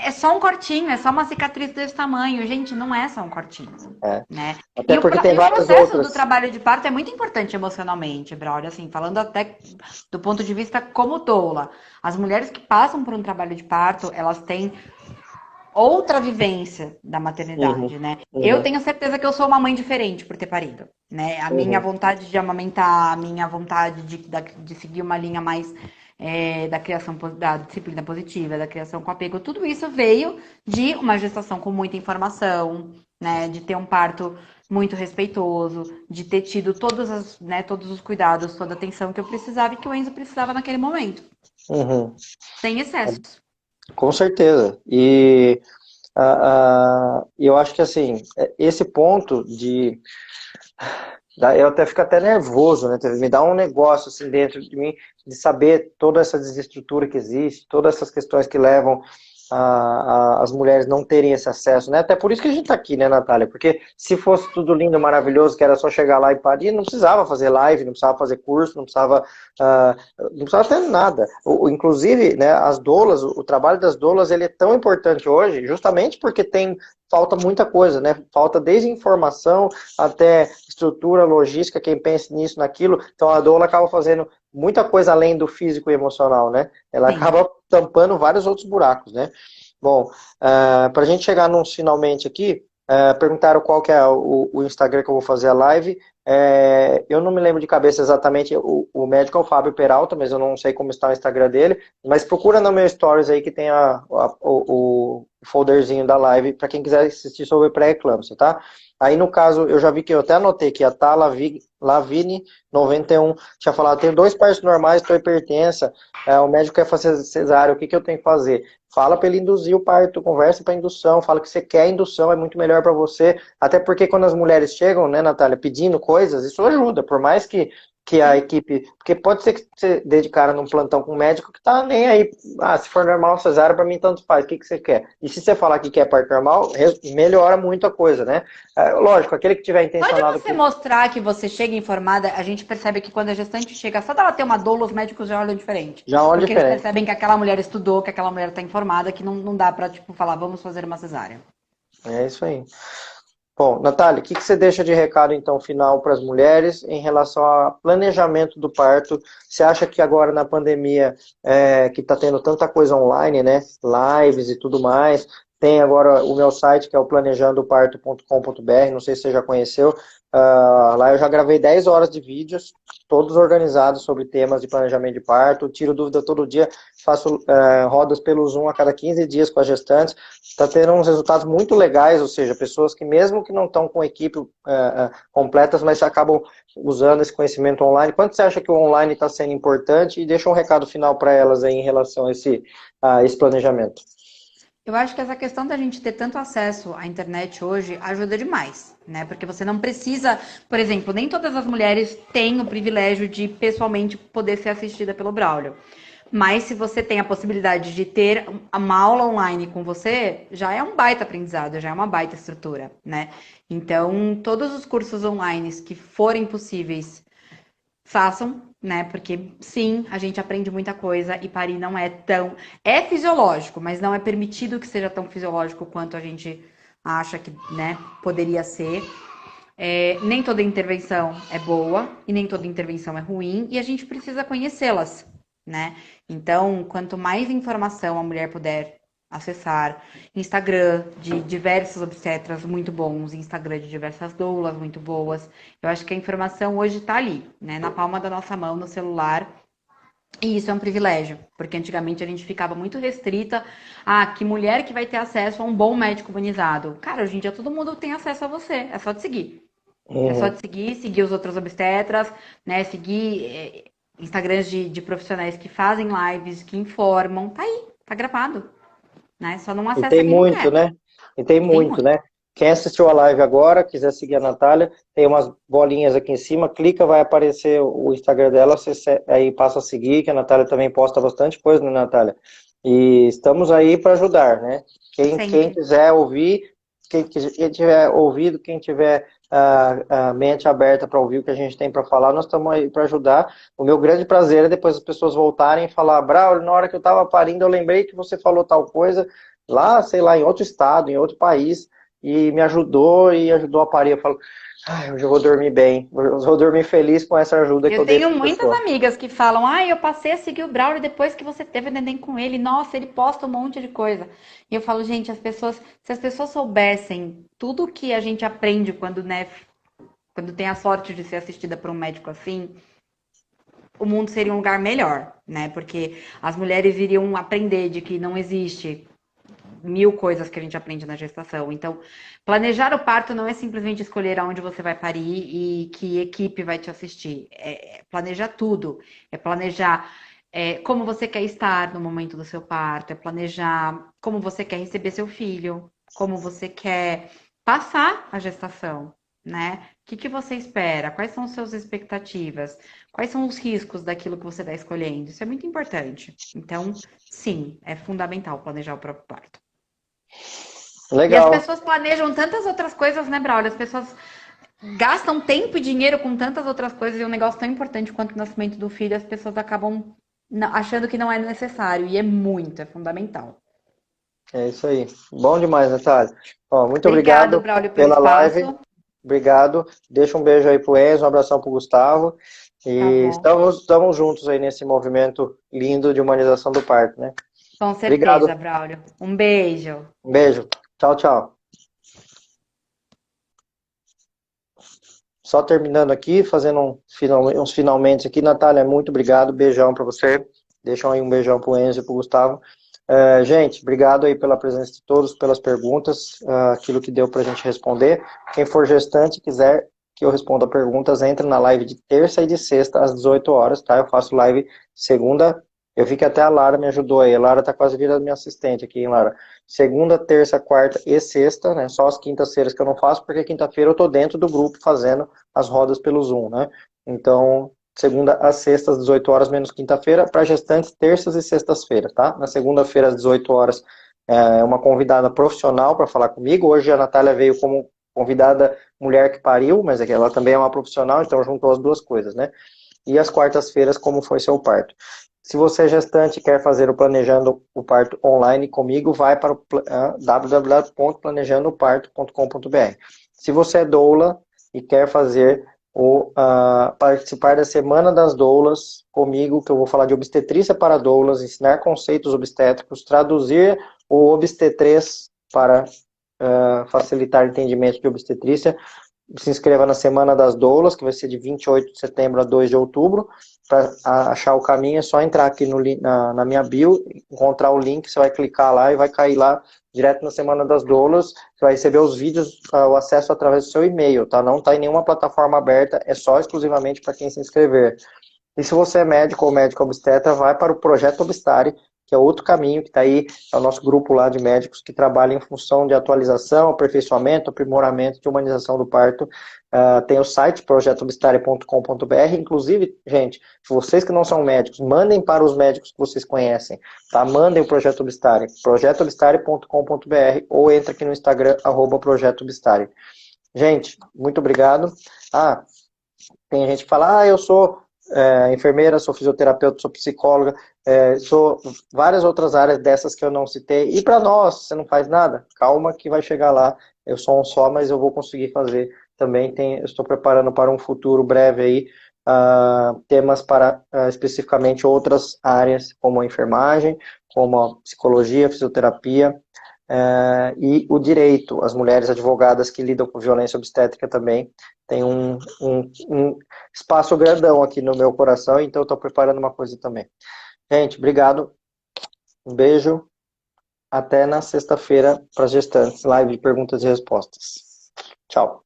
Speaker 3: É só um cortinho, é só uma cicatriz desse tamanho. Gente, não é só um cortinho,
Speaker 1: É.
Speaker 3: né?
Speaker 1: Até porque tem
Speaker 3: E o
Speaker 1: várias
Speaker 3: processo do
Speaker 1: outras.
Speaker 3: trabalho de parto é muito importante emocionalmente, Braulio. Assim, falando até do ponto de vista como doula. As mulheres que passam por um trabalho de parto, elas têm outra vivência da
Speaker 1: Uhum,
Speaker 3: maternidade, né? Eu
Speaker 1: uhum,
Speaker 3: tenho certeza que eu sou uma mãe diferente por ter parido, né? A minha
Speaker 1: uhum,
Speaker 3: vontade de amamentar, a minha vontade de seguir uma linha mais da criação, da disciplina positiva, da criação com apego, tudo isso veio de uma gestação com muita informação, né? De ter um parto muito respeitoso, de ter tido todos os cuidados, toda a atenção que eu precisava e que o Enzo precisava naquele momento,
Speaker 1: uhum.
Speaker 3: sem excessos.
Speaker 1: Com certeza. E eu acho que assim, esse ponto de. Eu até fico até nervoso, né? Me dá um negócio assim dentro de mim de saber toda essa desestrutura que existe, todas essas questões que levam as mulheres não terem esse acesso, né? Até por isso que a gente tá aqui, né, Natália? Porque se fosse tudo lindo, maravilhoso, que era só chegar lá e parir, não precisava fazer live, não precisava fazer curso, não precisava ter nada. Inclusive, né, as doulas, o trabalho das doulas, ele é tão importante hoje, justamente porque falta muita coisa, né? Falta desde informação até estrutura, logística, quem pensa nisso, naquilo. Então a doula acaba fazendo muita coisa além do físico e emocional, né? Ela
Speaker 3: Sim.
Speaker 1: acaba tampando vários outros buracos, né? Bom, para a gente chegar nos finalmente aqui, perguntaram qual que é o Instagram que eu vou fazer a live. Eu não me lembro de cabeça exatamente, o médico é o Fábio Peralta, mas eu não sei como está o Instagram dele, mas procura no meu Stories aí que tem o folderzinho da live para quem quiser assistir sobre pré-eclâmpsia, tá? Aí no caso, eu já vi que eu até anotei que a Lavine 91 tinha falado, tem 2 partos normais, estou hipertensa, o médico quer fazer cesárea, o que eu tenho que fazer? Fala para ele induzir o parto, conversa para indução, fala que você quer indução, é muito melhor para você, até porque quando as mulheres chegam, né, Natália, pedindo coisas, isso ajuda, por mais que a equipe, porque pode ser que você dê de cara num plantão com um médico que tá nem aí, se for normal, cesárea, para mim tanto faz, o que você quer? E se você falar que quer parto normal, melhora muito a coisa, né? Lógico, aquele que tiver
Speaker 3: Só de
Speaker 1: intencionado
Speaker 3: você mostrar que você chega informada, a gente percebe que quando a gestante chega, só dela ter uma doula, os médicos já olham diferente.
Speaker 1: já olha
Speaker 3: Porque eles
Speaker 1: diferente.
Speaker 3: percebem que aquela mulher estudou, que aquela mulher está informada, que não dá pra, tipo, falar, vamos fazer uma cesárea.
Speaker 1: É isso aí. Bom, Natália, o que você deixa de recado, então, final para as mulheres em relação ao planejamento do parto? Você acha que agora na pandemia, que está tendo tanta coisa online, né? Lives e tudo mais, tem agora o meu site, que é o planejandoparto.com.br, não sei se você já conheceu, Lá eu já gravei 10 horas de vídeos, todos organizados sobre temas de planejamento de parto, tiro dúvida todo dia, faço rodas pelo Zoom a cada 15 dias com as gestantes, está tendo uns resultados muito legais, ou seja, pessoas que mesmo que não estão com equipe completas, mas acabam usando esse conhecimento online. Quanto você acha que o online está sendo importante? E deixa um recado final para elas aí em relação a esse planejamento.
Speaker 3: Eu acho que essa questão da gente ter tanto acesso à internet hoje ajuda demais, né? Porque você não precisa, por exemplo, nem todas as mulheres têm o privilégio de pessoalmente poder ser assistida pelo Braulio. Mas se você tem a possibilidade de ter uma aula online com você, já é um baita aprendizado, já é uma baita estrutura, né? Então, todos os cursos online que forem possíveis, façam, né? Porque sim, a gente aprende muita coisa e parir não é tão. É fisiológico, mas não é permitido que seja tão fisiológico quanto a gente acha que, né, poderia ser. Nem toda intervenção é boa e nem toda intervenção é ruim e a gente precisa conhecê-las, né? Então, quanto mais informação a mulher puder acessar, Instagram de diversos obstetras muito bons, Instagram de diversas doulas muito boas. Eu acho que a informação hoje está ali, né? Na palma da nossa mão, no celular. E isso é um privilégio, porque antigamente a gente ficava muito restrita a que mulher que vai ter acesso a um bom médico humanizado. Cara, hoje em dia todo mundo tem acesso a você, é só te seguir. É só
Speaker 1: Uhum.
Speaker 3: te seguir os outros obstetras, né? Seguir Instagrams de profissionais que fazem lives, que informam. Tá aí, tá gravado, né? Só não
Speaker 1: E
Speaker 3: acessa
Speaker 1: tem
Speaker 3: quem não
Speaker 1: muito,
Speaker 3: quer.
Speaker 1: né? E tem
Speaker 3: E tem
Speaker 1: muito,
Speaker 3: muito.
Speaker 1: né? Quem assistiu a live agora, quiser seguir a Natália, tem umas bolinhas aqui em cima, clica, vai aparecer o Instagram dela, aí passa a seguir, que a Natália também posta bastante coisa, né, Natália? E estamos aí para ajudar, né? Quem
Speaker 3: Sempre.
Speaker 1: quiser ouvir, quem tiver ouvido, quem tiver a mente aberta para ouvir o que a gente tem para falar, nós estamos aí para ajudar. O meu grande prazer é depois as pessoas voltarem e falar, Braulio, na hora que eu estava parindo, eu lembrei que você falou tal coisa, lá, sei lá, em outro estado, em outro país, e me ajudou e ajudou a parir. Eu falo, hoje eu vou dormir bem, eu vou dormir feliz com essa ajuda que
Speaker 3: Eu
Speaker 1: eu dei
Speaker 3: tenho
Speaker 1: para a
Speaker 3: muitas
Speaker 1: pessoa.
Speaker 3: amigas que falam, eu passei a seguir o Braulio depois que você teve neném com ele. Nossa, ele posta um monte de coisa. E eu falo, gente, se as pessoas soubessem tudo que a gente aprende quando, né, quando tem a sorte de ser assistida por um médico assim, o mundo seria um lugar melhor, né? Porque as mulheres iriam aprender de que não existe mil coisas que a gente aprende na gestação. Então, planejar o parto não é simplesmente escolher aonde você vai parir e que equipe vai te assistir. É planejar tudo. É planejar como você quer estar no momento do seu parto. É planejar como você quer receber seu filho. Como você quer passar a gestação, né? O que você espera? Quais são as suas expectativas? Quais são os riscos daquilo que você está escolhendo? Isso é muito importante. Então, sim, é fundamental planejar o próprio parto. E as
Speaker 1: Legal.
Speaker 3: pessoas planejam tantas outras coisas, né, Braulio? As pessoas gastam tempo e dinheiro com tantas outras coisas e um negócio tão importante quanto o nascimento do filho, as pessoas acabam achando que não é necessário. E é muito, é fundamental.
Speaker 1: É isso aí. Bom demais, Natália. Ó, muito
Speaker 3: Obrigado,
Speaker 1: obrigado
Speaker 3: Braulio, pelo
Speaker 1: pela live.
Speaker 3: espaço.
Speaker 1: Obrigado. Deixa um beijo aí pro Enzo, um abração pro Gustavo.
Speaker 3: Tá
Speaker 1: E
Speaker 3: bom.
Speaker 1: estamos juntos aí nesse movimento lindo de humanização do parto, né?
Speaker 3: Com certeza,
Speaker 1: Obrigado.
Speaker 3: Braulio. Um beijo.
Speaker 1: Um beijo. Tchau, tchau. Só terminando aqui, fazendo uns finalmente aqui. Natália, muito obrigado. Beijão para você. Deixa aí um beijão pro Enzo e pro Gustavo. Gente, obrigado aí pela presença de todos, pelas perguntas, aquilo que deu para a gente responder. Quem for gestante e quiser que eu responda perguntas, entre na live de terça e de sexta às 18 horas, tá? Eu faço live segunda, eu vi que até a Lara me ajudou aí. A Lara tá quase virando minha assistente aqui, hein, Lara? Segunda, terça, quarta e sexta, né? Só as quintas-feiras que eu não faço, porque quinta-feira eu tô dentro do grupo fazendo as rodas pelo Zoom, né? Então, segunda às sextas, às 18 horas, menos quinta-feira, para gestantes, terças e sextas-feiras, tá? Na segunda-feira, às 18 horas, uma convidada profissional para falar comigo. Hoje a Natália veio como convidada mulher que pariu, mas ela também é uma profissional, então juntou as duas coisas, né? E às quartas-feiras, como foi seu parto. Se você é gestante e quer fazer o Planejando o Parto online comigo, vai para o www.planejandoparto.com.br. Se você é doula e quer fazer participar da Semana das Doulas comigo, que eu vou falar de obstetrícia para doulas, ensinar conceitos obstétricos, traduzir o obstetrês para facilitar o entendimento de obstetrícia, se inscreva na Semana das Doulas, que vai ser de 28 de setembro a 2 de outubro. Para achar o caminho é só entrar aqui na minha bio, encontrar o link, você vai clicar lá e vai cair lá direto na Semana das Doulas. Você vai receber os vídeos, o acesso através do seu e-mail, tá? Não está em nenhuma plataforma aberta, é só exclusivamente para quem se inscrever. E se você é médico ou médico obstetra, vai para o Projeto Obstare, que é outro caminho que está aí, é o nosso grupo lá de médicos que trabalha em função de atualização, aperfeiçoamento, aprimoramento de humanização do parto. Tem o site projetoobstare.com.br. Inclusive, gente, vocês que não são médicos, mandem para os médicos que vocês conhecem, tá? Mandem o Projeto Obstare, projetoobstare.com.br, ou entra aqui no Instagram, @projetoobstare. Gente, muito obrigado. Tem gente que fala, eu sou enfermeira, sou fisioterapeuta, sou psicóloga, sou várias outras áreas dessas que eu não citei. E para nós, você não faz nada? Calma que vai chegar lá. Eu sou um só, mas eu vou conseguir fazer também. Eu estou preparando para um futuro breve aí, temas para especificamente outras áreas, como a enfermagem, como a psicologia, a fisioterapia, e o direito. As mulheres advogadas que lidam com violência obstétrica também tem um espaço grandão aqui no meu coração, então eu estou preparando uma coisa também. Gente, obrigado. Um beijo. Até na sexta-feira para as gestantes. Live de perguntas e respostas. Tchau.